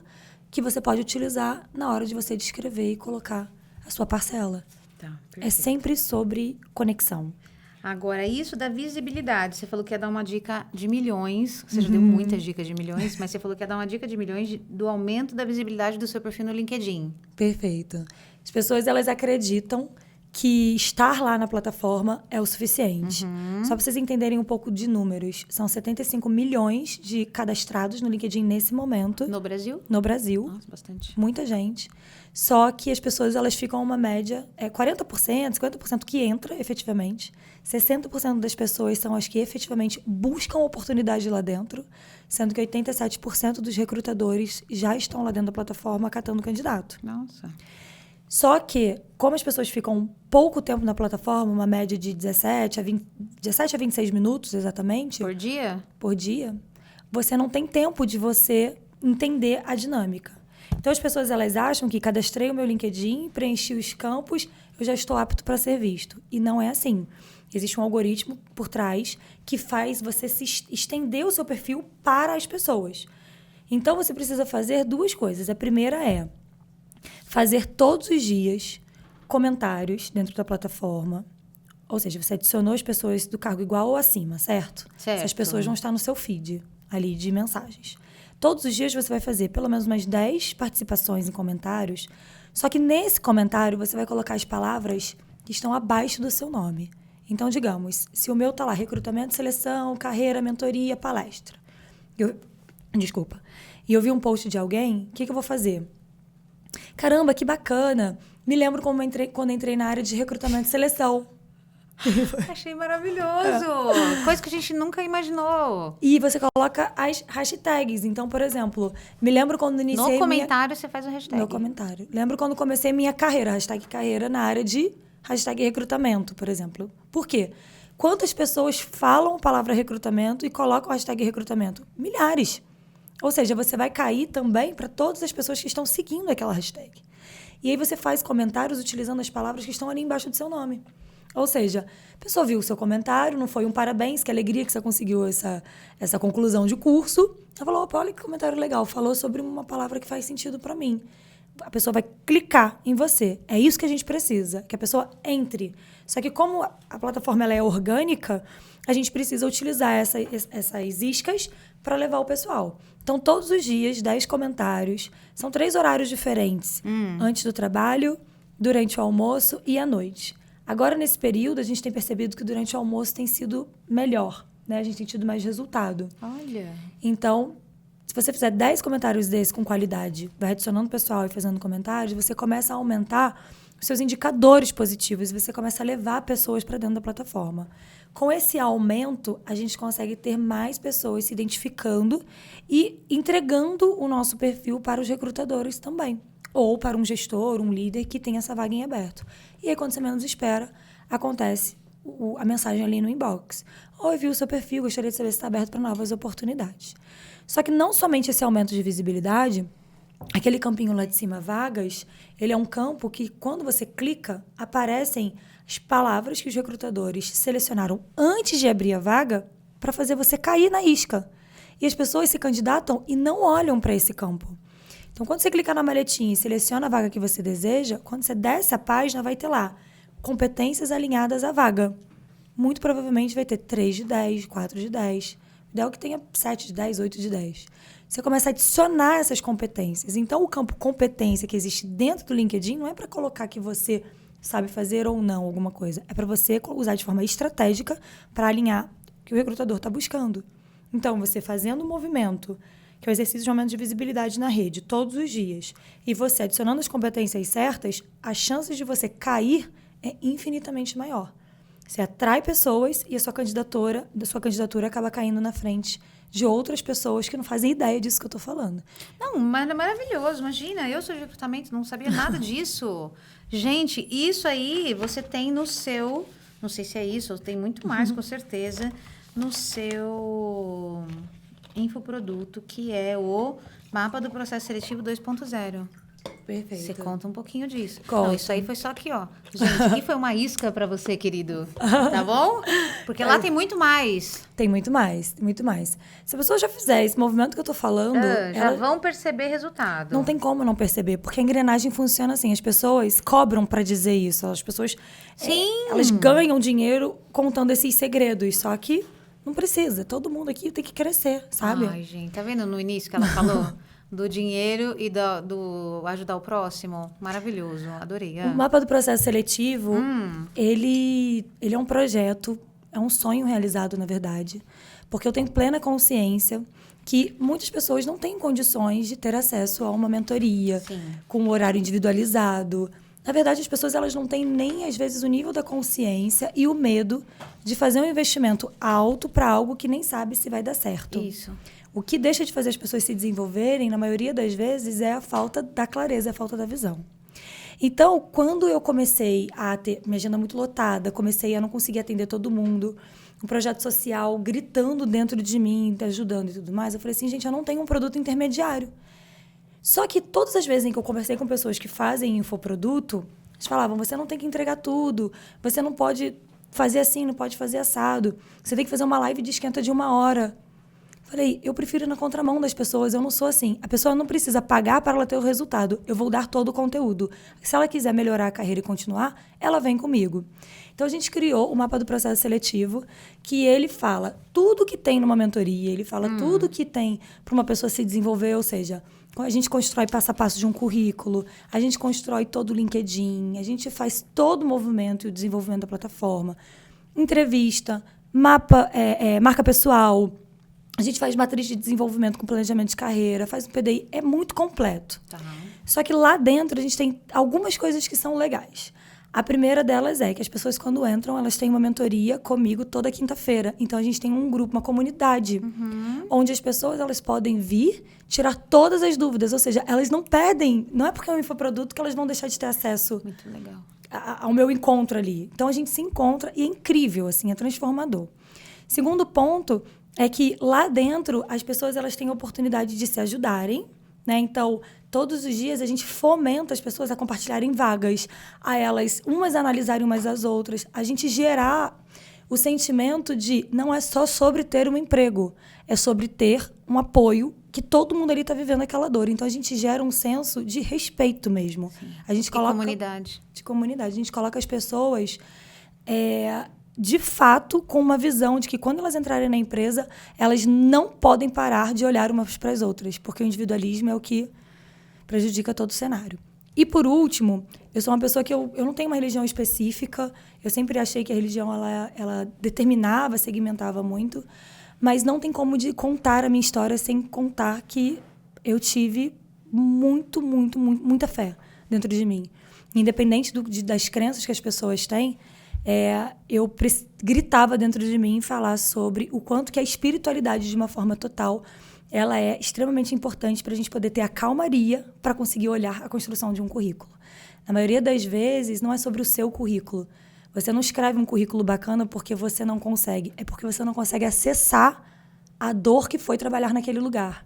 que você pode utilizar na hora de você descrever e colocar a sua parcela. Tá, É sempre sobre conexão. Agora, isso da visibilidade. Você falou que ia dar uma dica de milhões. Você já deu muitas dicas de milhões, mas você falou que ia dar uma dica de milhões do aumento da visibilidade do seu perfil no LinkedIn. Perfeito. As pessoas, elas acreditam que estar lá na plataforma é o suficiente. Só para vocês entenderem um pouco de números. São 75 milhões de cadastrados no LinkedIn nesse momento. No Brasil? No Brasil. Nossa, bastante. Muita gente. Só que as pessoas, elas ficam uma média... 40%, 50% que entra, efetivamente. 60% das pessoas são as que efetivamente buscam oportunidade lá dentro, sendo que 87% dos recrutadores já estão lá dentro da plataforma catando candidato. Nossa. Só que, como as pessoas ficam pouco tempo na plataforma, uma média de 17 a 26 minutos, exatamente... Por dia? Você não tem tempo de você entender a dinâmica. Então, as pessoas, elas acham que cadastrei o meu LinkedIn, preenchi os campos, eu já estou apto para ser visto. E não é assim. Existe um algoritmo por trás que faz você se estender o seu perfil para as pessoas. Então, você precisa fazer 2 coisas. A primeira é fazer todos os dias comentários dentro da plataforma. Ou seja, você adicionou as pessoas do cargo igual ou acima, certo? Certo. Essas pessoas vão estar no seu feed ali de mensagens. Todos os dias você vai fazer pelo menos umas 10 participações em comentários, só que nesse comentário você vai colocar as palavras que estão abaixo do seu nome. Então, digamos, se o meu está lá, recrutamento, seleção, carreira, mentoria, palestra. Desculpa. E eu vi um post de alguém, o que eu vou fazer? Caramba, que bacana! Me lembro quando entrei na área de recrutamento e seleção. Achei maravilhoso! Coisa que a gente nunca imaginou. E você coloca as hashtags. Então, por exemplo, me lembro quando iniciei... No comentário você faz o hashtag. No comentário. Lembro quando comecei minha carreira, hashtag carreira na área de hashtag recrutamento, por exemplo. Por quê? Quantas pessoas falam a palavra recrutamento e colocam o hashtag recrutamento? Milhares. Ou seja, você vai cair também para todas as pessoas que estão seguindo aquela hashtag. E aí você faz comentários utilizando as palavras que estão ali embaixo do seu nome. Ou seja, a pessoa viu o seu comentário, não foi um parabéns, que alegria que você conseguiu essa conclusão de curso. Ela falou, opa, olha que comentário legal, falou sobre uma palavra que faz sentido para mim. A pessoa vai clicar em você. É isso que a gente precisa, que a pessoa entre. Só que como a plataforma ela é orgânica, a gente precisa utilizar essas iscas para levar o pessoal. Então, todos os dias, 10 comentários. São 3 horários diferentes. Antes do trabalho, durante o almoço e à noite. Agora, nesse período, a gente tem percebido que durante o almoço tem sido melhor, né? A gente tem tido mais resultado. Olha. Então, se você fizer 10 comentários desses com qualidade, vai adicionando pessoal e fazendo comentários, você começa a aumentar os seus indicadores positivos e você começa a levar pessoas para dentro da plataforma. Com esse aumento, a gente consegue ter mais pessoas se identificando e entregando o nosso perfil para os recrutadores também. Ou para um gestor, um líder que tem essa vaga em aberto. E aí, quando você menos espera, acontece a mensagem ali no inbox. Oi, vi o seu perfil, gostaria de saber se está aberto para novas oportunidades. Só que não somente esse aumento de visibilidade, aquele campinho lá de cima, vagas, ele é um campo que, quando você clica, aparecem as palavras que os recrutadores selecionaram antes de abrir a vaga para fazer você cair na isca. E as pessoas se candidatam e não olham para esse campo. Então, quando você clicar na maletinha e seleciona a vaga que você deseja, quando você desce a página, vai ter lá competências alinhadas à vaga. Muito provavelmente vai ter 3 de 10, 4 de 10. O ideal é que tenha 7 de 10, 8 de 10. Você começa a adicionar essas competências. Então, o campo competência que existe dentro do LinkedIn não é para colocar que você sabe fazer ou não alguma coisa. É para você usar de forma estratégica para alinhar o que o recrutador está buscando. Então, você fazendo um movimento, que é o exercício de aumento de visibilidade na rede, todos os dias, e você adicionando as competências certas, as chances de você cair é infinitamente maior. Você atrai pessoas e a sua candidatura acaba caindo na frente de outras pessoas que não fazem ideia disso que eu estou falando. Não, mas é maravilhoso. Imagina, eu sou de recrutamento, não sabia nada disso. Gente, isso aí você tem no seu... Não sei se é isso, ou tem muito mais, com certeza, no seu infoproduto, que é o Mapa do Processo Seletivo 2.0. Perfeito. Você conta um pouquinho disso. Conto. Não, isso aí foi só aqui, ó. Gente, aqui foi uma isca pra você, querido. Tá bom? Porque lá tem muito mais. Tem muito mais, tem muito mais. Se a pessoa já fizer esse movimento que eu tô falando... Já vão perceber resultado. Não tem como não perceber, porque a engrenagem funciona assim. As pessoas cobram pra dizer isso. As pessoas... Sim. Elas ganham dinheiro contando esses segredos. Só que não precisa. Todo mundo aqui tem que crescer, sabe? Ai, gente. Tá vendo no início que ela falou? Do dinheiro e do ajudar o próximo. Maravilhoso. Adorei. O Mapa do Processo Seletivo, ele é um projeto, é um sonho realizado, na verdade. Porque eu tenho plena consciência que muitas pessoas não têm condições de ter acesso a uma mentoria, Sim. com um horário individualizado. Na verdade, as pessoas elas não têm nem, às vezes, o nível da consciência e o medo de fazer um investimento alto para algo que nem sabe se vai dar certo. Isso. O que deixa de fazer as pessoas se desenvolverem, na maioria das vezes, é a falta da clareza, a falta da visão. Então, quando eu comecei a ter minha agenda muito lotada, comecei a não conseguir atender todo mundo, um projeto social gritando dentro de mim, ajudando e tudo mais, eu falei assim, gente, eu não tenho um produto intermediário. Só que todas as vezes em que eu conversei com pessoas que fazem infoproduto, eles falavam, você não tem que entregar tudo, você não pode fazer assim, não pode fazer assado, você tem que fazer uma live de esquenta de 1 hora. Falei, eu prefiro ir na contramão das pessoas, eu não sou assim. A pessoa não precisa pagar para ela ter o resultado. Eu vou dar todo o conteúdo. Se ela quiser melhorar a carreira e continuar, ela vem comigo. Então, a gente criou o Mapa do Processo Seletivo, que ele fala tudo que tem numa mentoria, ele fala tudo que tem para uma pessoa se desenvolver, ou seja, a gente constrói passo a passo de um currículo, a gente constrói todo o LinkedIn, a gente faz todo o movimento e o desenvolvimento da plataforma, entrevista, marca pessoal, a gente faz matriz de desenvolvimento com planejamento de carreira, faz um PDI, é muito completo. Tá. Só que lá dentro a gente tem algumas coisas que são legais. A primeira delas é que as pessoas, quando entram, elas têm uma mentoria comigo toda quinta-feira. Então, a gente tem um grupo, uma comunidade, onde as pessoas elas podem vir, tirar todas as dúvidas. Ou seja, elas não pedem, não é porque é um infoproduto que elas vão deixar de ter acesso Muito legal. ao meu encontro ali. Então, a gente se encontra e é incrível, assim, é transformador. Segundo ponto é que lá dentro as pessoas elas têm a oportunidade de se ajudarem, né? Então, todos os dias a gente fomenta as pessoas a compartilharem vagas, a elas umas analisarem umas às outras, a gente gerar o sentimento de não é só sobre ter um emprego, é sobre ter um apoio que todo mundo ali está vivendo aquela dor. Então, a gente gera um senso de respeito mesmo. Sim. A gente coloca comunidade. De comunidade. A gente coloca as pessoas... de fato, com uma visão de que quando elas entrarem na empresa, elas não podem parar de olhar umas para as outras, porque o individualismo é o que prejudica todo o cenário. E, por último, eu sou uma pessoa que eu não tenho uma religião específica, eu sempre achei que a religião ela determinava, segmentava muito, mas não tem como de contar a minha história sem contar que eu tive muita fé dentro de mim. Independente das crenças que as pessoas têm, eu gritava dentro de mim falar sobre o quanto que a espiritualidade, de uma forma total, ela é extremamente importante para a gente poder ter a calmaria para conseguir olhar a construção de um currículo. Na maioria das vezes, não é sobre o seu currículo. Você não escreve um currículo bacana porque você não consegue. É porque você não consegue acessar a dor que foi trabalhar naquele lugar.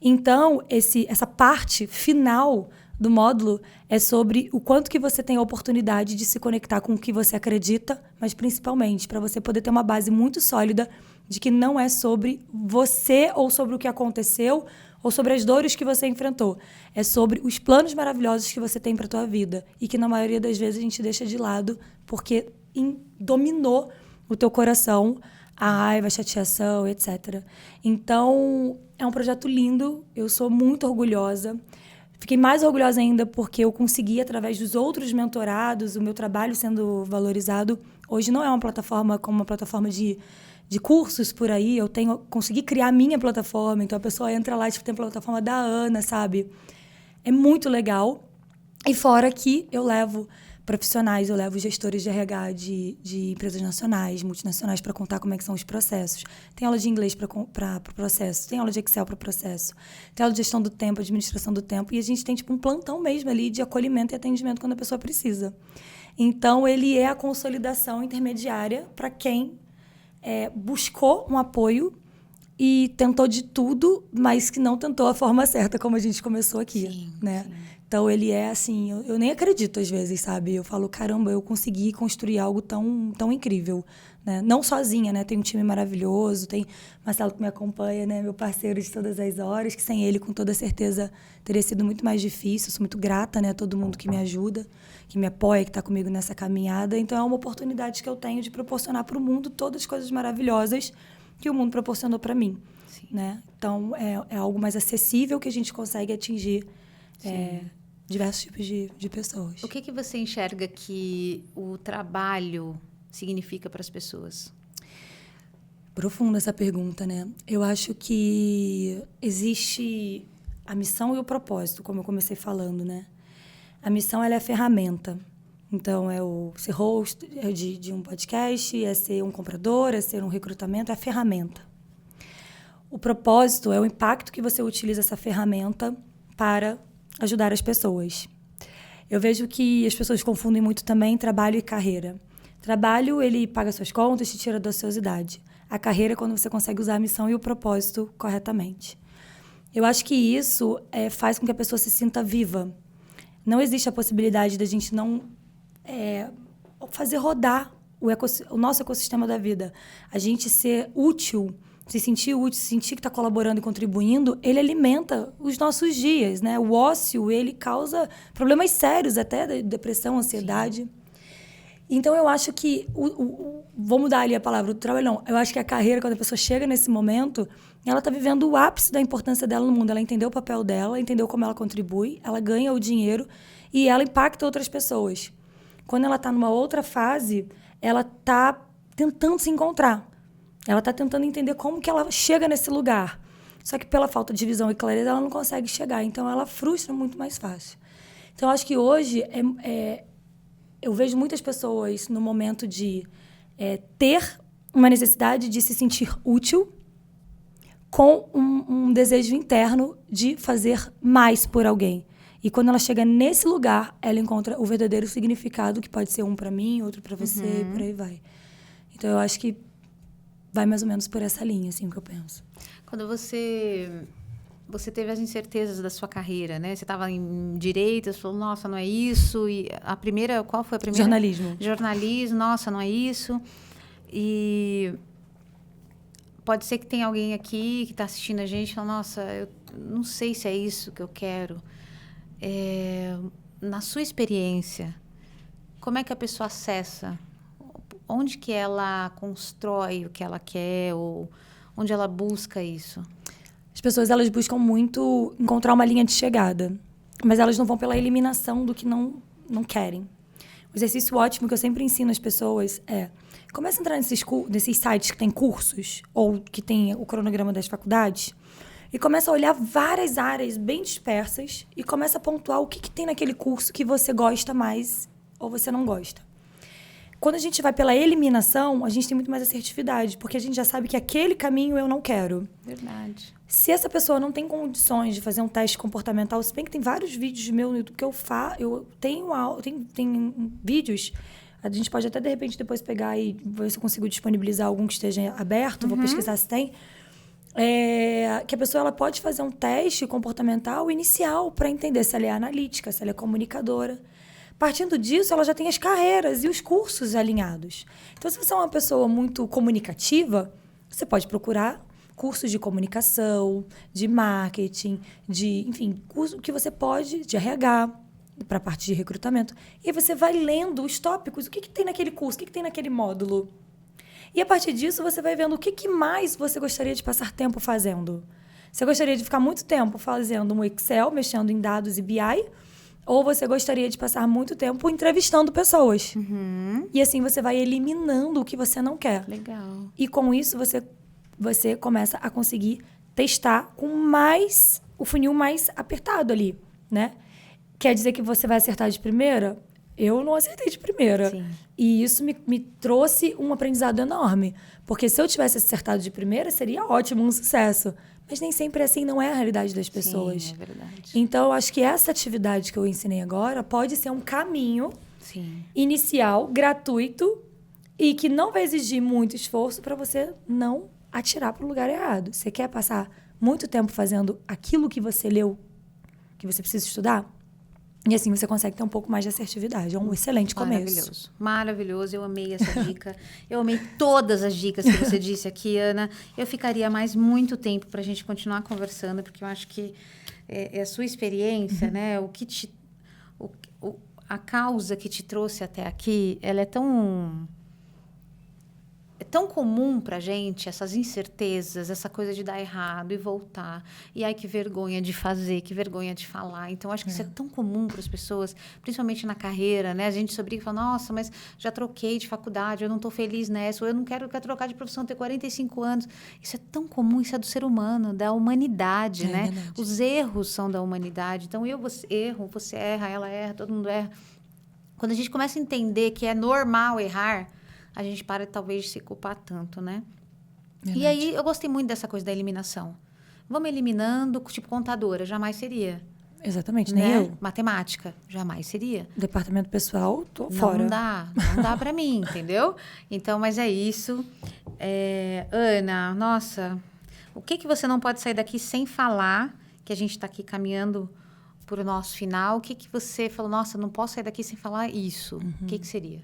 Então, essa parte final do módulo é sobre o quanto que você tem a oportunidade de se conectar com o que você acredita, mas principalmente para você poder ter uma base muito sólida de que não é sobre você ou sobre o que aconteceu ou sobre as dores que você enfrentou. É sobre os planos maravilhosos que você tem para a tua vida e que, na maioria das vezes, a gente deixa de lado porque dominou o teu coração a raiva, a chateação, etc. Então, é um projeto lindo. Eu sou muito orgulhosa. Fiquei mais orgulhosa ainda porque eu consegui, através dos outros mentorados, o meu trabalho sendo valorizado. Hoje não é uma plataforma como uma plataforma de cursos por aí. Eu consegui criar a minha plataforma. Então, a pessoa entra lá, tipo, tem a plataforma da Ana, sabe? É muito legal. E fora que eu levo profissionais, eu levo gestores de RH de empresas nacionais, multinacionais, para contar como é que são os processos. Tem aula de inglês para o processo, tem aula de Excel para o processo, tem aula de gestão do tempo, administração do tempo, e a gente tem tipo um plantão mesmo ali de acolhimento e atendimento quando a pessoa precisa. Então, ele é a consolidação intermediária para quem buscou um apoio e tentou de tudo, mas que não tentou a forma certa, como a gente começou aqui, sim, né? Sim. Então, ele é assim, eu nem acredito às vezes, sabe? Eu falo, caramba, eu consegui construir algo tão, tão incrível, né? Não sozinha, né? Tem um time maravilhoso, tem Marcelo que me acompanha, né? Meu parceiro de todas as horas, que sem ele, com toda certeza, teria sido muito mais difícil. Eu sou muito grata, né? A todo mundo que me ajuda, que me apoia, que está comigo nessa caminhada. Então, é uma oportunidade que eu tenho de proporcionar para o mundo todas as coisas maravilhosas que o mundo proporcionou para mim, né? Então, é algo mais acessível que a gente consegue atingir diversos tipos de pessoas. O que você enxerga que o trabalho significa para as pessoas? Profunda essa pergunta, né? Eu acho que existe a missão e o propósito, como eu comecei falando, né? A missão, ela é a ferramenta. Então, é o ser host de um podcast, é ser um comprador, é ser um recrutamento, é a ferramenta. O propósito é o impacto que você utiliza essa ferramenta para ajudar as pessoas. Eu vejo que as pessoas confundem muito também trabalho e carreira. Trabalho, ele paga suas contas, te tira da ociosidade. A carreira é quando você consegue usar a missão e o propósito corretamente. Eu acho que isso faz com que a pessoa se sinta viva. Não existe a possibilidade da gente não fazer rodar o nosso ecossistema da vida. A gente ser útil, se sentir que está colaborando e contribuindo, ele alimenta os nossos dias, né? O ócio, ele causa problemas sérios, até depressão, ansiedade. Sim. Então, eu acho que... vou mudar ali a palavra, o trabalho não. Eu acho que a carreira, quando a pessoa chega nesse momento, ela está vivendo o ápice da importância dela no mundo. Ela entendeu o papel dela, entendeu como ela contribui, ela ganha o dinheiro e ela impacta outras pessoas. Quando ela está numa outra fase, ela está tentando se encontrar. Ela está tentando entender como que ela chega nesse lugar. Só que pela falta de visão e clareza, ela não consegue chegar. Então, ela frustra muito mais fácil. Então, eu acho que hoje eu vejo muitas pessoas no momento de ter uma necessidade de se sentir útil com um desejo interno de fazer mais por alguém. E quando ela chega nesse lugar, ela encontra o verdadeiro significado, que pode ser um para mim, outro para você, e por aí vai. Então, eu acho que vai mais ou menos por essa linha, assim, que eu penso. Quando você teve as incertezas da sua carreira, né? Você estava em direito, você falou, nossa, não é isso. E qual foi a primeira? Jornalismo. Jornalismo, nossa, não é isso. E pode ser que tenha alguém aqui que está assistindo a gente e fala, nossa, eu não sei se é isso que eu quero. Na sua experiência, como é que a pessoa acessa? Onde que ela constrói o que ela quer ou onde ela busca isso? As pessoas, elas buscam muito encontrar uma linha de chegada, mas elas não vão pela eliminação do que não querem. Um exercício ótimo que eu sempre ensino às pessoas começa a entrar nesses sites que tem cursos ou que tem o cronograma das faculdades e começa a olhar várias áreas bem dispersas e começa a pontuar o que tem naquele curso que você gosta mais ou você não gosta. Quando a gente vai pela eliminação, a gente tem muito mais assertividade, porque a gente já sabe que aquele caminho eu não quero. Verdade. Se essa pessoa não tem condições de fazer um teste comportamental, se bem que tem vários vídeos meus no YouTube que eu faço, eu tenho vídeos, a gente pode até de repente depois pegar e ver se eu consigo disponibilizar algum que esteja aberto, vou pesquisar se tem, que a pessoa ela pode fazer um teste comportamental inicial para entender se ela é analítica, se ela é comunicadora. Partindo disso, ela já tem as carreiras e os cursos alinhados. Então, se você é uma pessoa muito comunicativa, você pode procurar cursos de comunicação, de marketing, enfim, curso que você pode, de RH, para a parte de recrutamento. E aí você vai lendo os tópicos, o que tem naquele curso, o que tem naquele módulo. E a partir disso, você vai vendo o que mais você gostaria de passar tempo fazendo. Você gostaria de ficar muito tempo fazendo um Excel, mexendo em dados e BI, ou você gostaria de passar muito tempo entrevistando pessoas. E assim você vai eliminando o que você não quer. Legal. E com isso, você começa a conseguir testar com o funil mais apertado ali, né? Quer dizer que você vai acertar de primeira? Eu não acertei de primeira. Sim. E isso me trouxe um aprendizado enorme. Porque se eu tivesse acertado de primeira, seria ótimo, um sucesso. Mas nem sempre assim, não é a realidade das pessoas. Sim, é verdade. Então, eu acho que essa atividade que eu ensinei agora pode ser um caminho Sim. inicial, gratuito, e que não vai exigir muito esforço para você não atirar para o lugar errado. Você quer passar muito tempo fazendo aquilo que você leu, que você precisa estudar? E assim você consegue ter um pouco mais de assertividade. É um excelente começo. Maravilhoso. Maravilhoso. Eu amei essa dica. Eu amei todas as dicas que você disse aqui, Ana. Eu ficaria mais muito tempo para a gente continuar conversando, porque eu acho que é a sua experiência, né? A causa que te trouxe até aqui, ela é tão comum pra gente, essas incertezas, essa coisa de dar errado e voltar. E ai, que vergonha de fazer, que vergonha de falar. Então, acho que isso é tão comum para as pessoas, principalmente na carreira, né? A gente se obriga e fala, nossa, mas já troquei de faculdade, eu não tô feliz nessa, ou eu quero trocar de profissão, ter 45 anos. Isso é tão comum, isso é do ser humano, da humanidade, né? Verdade. Os erros são da humanidade. Então, você erro, você erra, ela erra, todo mundo erra. Quando a gente começa a entender que é normal errar, a gente para, talvez, de se culpar tanto, né? Verdade. E aí, eu gostei muito dessa coisa da eliminação. Vamos eliminando, tipo contadora, jamais seria. Exatamente, Né? nem eu. Matemática, jamais seria. Departamento pessoal, tô fora. Não dá pra mim, entendeu? Então, mas é isso. Ana, nossa, o que você não pode sair daqui sem falar, que a gente tá aqui caminhando pro nosso final, o que você falou, nossa, não posso sair daqui sem falar isso. O que seria?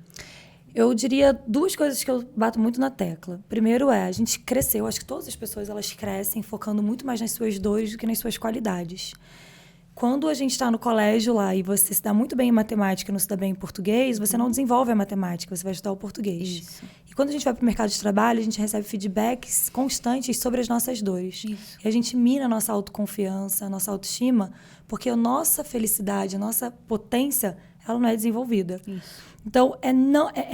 Eu diria 2 coisas que eu bato muito na tecla. Primeiro a gente cresceu, acho que todas as pessoas elas crescem focando muito mais nas suas dores do que nas suas qualidades. Quando a gente está no colégio lá e você se dá muito bem em matemática e não se dá bem em português, você não desenvolve a matemática, você vai estudar o português. Isso. E quando a gente vai para o mercado de trabalho, a gente recebe feedbacks constantes sobre as nossas dores. Isso. E a gente mina a nossa autoconfiança, a nossa autoestima, porque a nossa felicidade, a nossa potência, ela não é desenvolvida. Isso. Então, é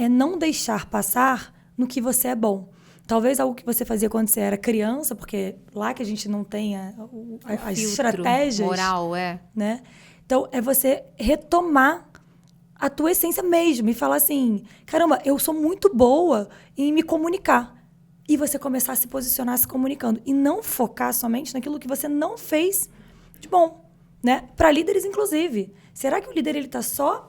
não deixar passar no que você é bom. Talvez algo que você fazia quando você era criança, porque lá que a gente não tem as estratégias... moral, né? Então, é você retomar a tua essência mesmo e falar assim, caramba, eu sou muito boa em me comunicar. E você começar a se posicionar se comunicando. E não focar somente naquilo que você não fez de bom, né? Para líderes, inclusive. Será que o líder ele tá só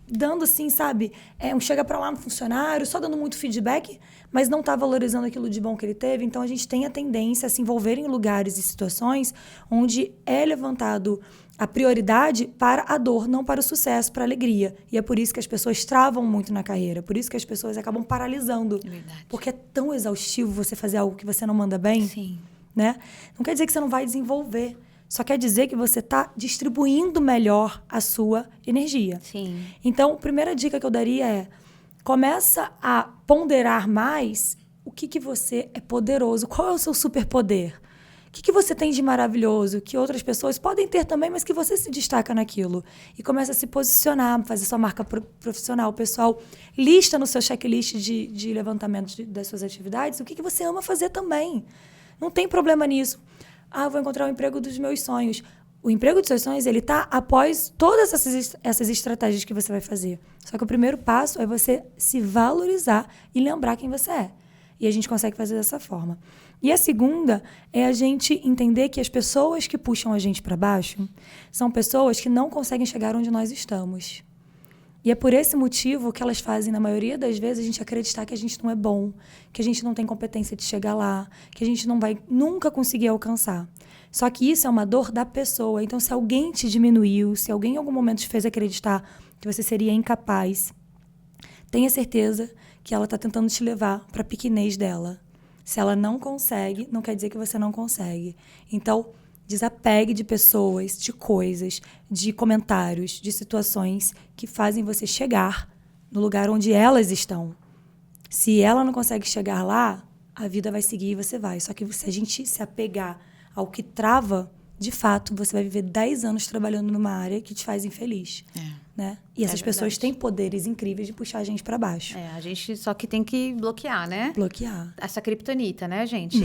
dando assim, sabe, chega para lá no funcionário, só dando muito feedback, mas não está valorizando aquilo de bom que ele teve? Então, a gente tem a tendência a se envolver em lugares e situações onde é levantado a prioridade para a dor, não para o sucesso, para a alegria. E é por isso que as pessoas travam muito na carreira, por isso que as pessoas acabam paralisando. É verdade. Porque é tão exaustivo você fazer algo que você não manda bem. Sim. Né? Não quer dizer que você não vai desenvolver. Só quer dizer que você está distribuindo melhor a sua energia. Sim. Então, a primeira dica que eu daria é: começa a ponderar mais o que você é poderoso. Qual é o seu superpoder? O que você tem de maravilhoso que outras pessoas podem ter também, mas que você se destaca naquilo? E começa a se posicionar, fazer sua marca profissional. Pessoal, lista no seu checklist de levantamento das suas atividades o que você ama fazer também. Não tem problema nisso. Eu vou encontrar o emprego dos meus sonhos. O emprego dos seus sonhos, ele tá após todas essas estratégias que você vai fazer. Só que o primeiro passo é você se valorizar e lembrar quem você é. E a gente consegue fazer dessa forma. E a segunda é a gente entender que as pessoas que puxam a gente para baixo são pessoas que não conseguem chegar onde nós estamos. E é por esse motivo que elas fazem, na maioria das vezes, a gente acreditar que a gente não é bom, que a gente não tem competência de chegar lá, que a gente não vai nunca conseguir alcançar. Só que isso é uma dor da pessoa. Então, se alguém te diminuiu, se alguém em algum momento te fez acreditar que você seria incapaz, tenha certeza que ela está tentando te levar para a pequenez dela. Se ela não consegue, não quer dizer que você não consegue. Então, desapegue de pessoas, de coisas, de comentários, de situações que fazem você chegar no lugar onde elas estão. Se ela não consegue chegar lá, a vida vai seguir e você vai. Só que se a gente se apegar ao que trava, de fato, você vai viver 10 anos trabalhando numa área que te faz infeliz. Né? E essas pessoas têm poderes incríveis de puxar a gente para baixo. A gente só que tem que bloquear, né? Bloquear. Essa criptonita, né, gente?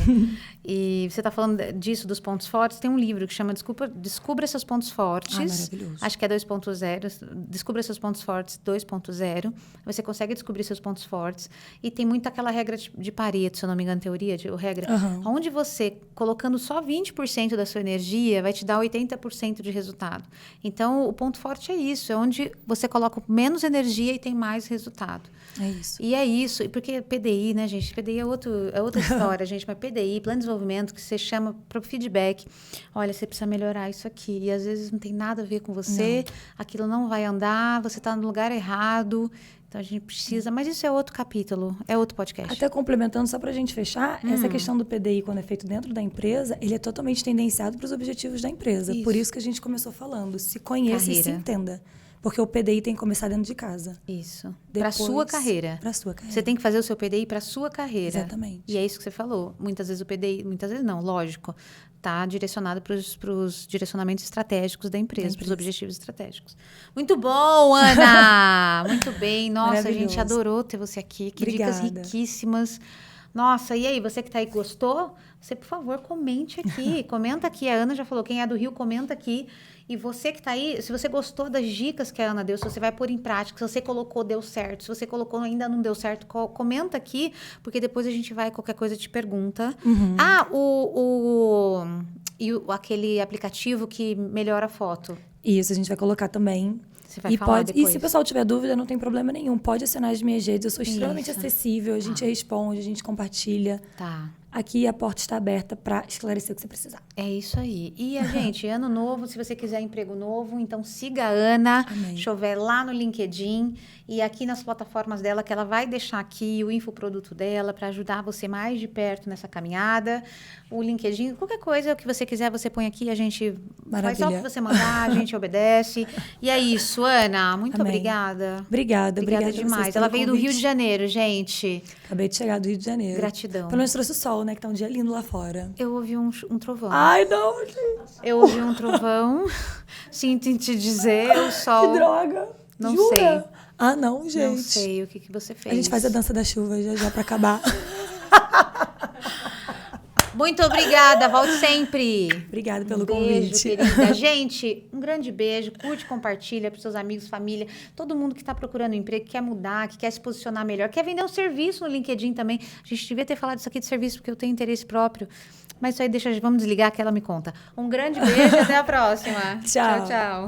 E você tá falando disso, dos pontos fortes. Tem um livro que chama Descubra Seus Pontos Fortes. Maravilhoso. Acho que é 2.0. Descubra Seus Pontos Fortes 2.0. Você consegue descobrir seus pontos fortes. E tem muito aquela regra de Pareto, se eu não me engano, teoria, regra. Onde você, colocando só 20% da sua energia, vai te dar 80% de resultado. Então, o ponto forte é isso. É onde você coloca menos energia e tem mais resultado. É isso. E é isso. E porque PDI, né, gente? PDI é outra história, gente. Mas PDI, plano de desenvolvimento, que você chama para o feedback. Olha, você precisa melhorar isso aqui. E às vezes não tem nada a ver com você. Aquilo não vai andar. Você está no lugar errado. Então, a gente precisa... Mas isso é outro capítulo. É outro podcast. Até complementando, só para a gente fechar, essa questão do PDI, quando é feito dentro da empresa, ele é totalmente tendenciado para os objetivos da empresa. Por isso que a gente começou falando. Se conheça e se entenda. Porque o PDI tem que começar dentro de casa. Isso. Para sua carreira. Para sua carreira. Você tem que fazer o seu PDI para sua carreira. Exatamente. E é isso que você falou. Muitas vezes o PDI... Muitas vezes não, lógico. Está direcionado para os direcionamentos estratégicos da empresa, para os objetivos estratégicos. Muito bom, Ana! Muito bem. Nossa, a gente adorou ter você aqui. Que dicas riquíssimas. Nossa, e aí, você que está aí, gostou? Você, por favor, comente aqui. Comenta aqui. A Ana já falou, quem é do Rio, comenta aqui. E você que está aí, se você gostou das dicas que a Ana deu, se você vai pôr em prática, se você colocou, deu certo. Se você colocou, ainda não deu certo, comenta aqui, porque depois a gente vai, qualquer coisa, te pergunta. Aquele aplicativo que melhora a foto. Isso, a gente vai colocar também. Você vai falar depois. E se o pessoal tiver dúvida, não tem problema nenhum. Pode assinar as minhas redes. Eu sou extremamente acessível. A gente responde, a gente compartilha. Aqui a porta está aberta para esclarecer o que você precisar. É isso aí. E a gente, ano novo, se você quiser emprego novo, então siga a Ana. Amém. Chover lá no LinkedIn e aqui nas plataformas dela, que ela vai deixar aqui o infoproduto dela para ajudar você mais de perto nessa caminhada. O LinkedIn, qualquer coisa que você quiser, você põe aqui, a gente faz só o que você mandar, a gente obedece. E é isso, Ana. Muito obrigada. Obrigada demais. Ela veio do Rio de Janeiro, gente. Acabei de chegar do Rio de Janeiro. Gratidão. Pelo menos trouxe o sol, né? Que tá um dia lindo lá fora. Eu ouvi um trovão. Ai, não, gente. Eu ouvi um trovão. Sinto em te dizer, o sol... Que droga. Não Jura? sei. Ah, não, gente. Não sei o que você fez. A gente faz a dança da chuva já pra acabar. Muito obrigada, volte sempre. Obrigada pelo beijo, convite. Querida. Gente, um grande beijo. Curte, compartilha para seus amigos, família. Todo mundo que está procurando emprego, que quer mudar, que quer se posicionar melhor, quer vender um serviço no LinkedIn também. A gente devia ter falado isso aqui de serviço, porque eu tenho interesse próprio. Mas isso aí, vamos desligar que ela me conta. Um grande beijo e até a próxima. Tchau. Tchau, tchau.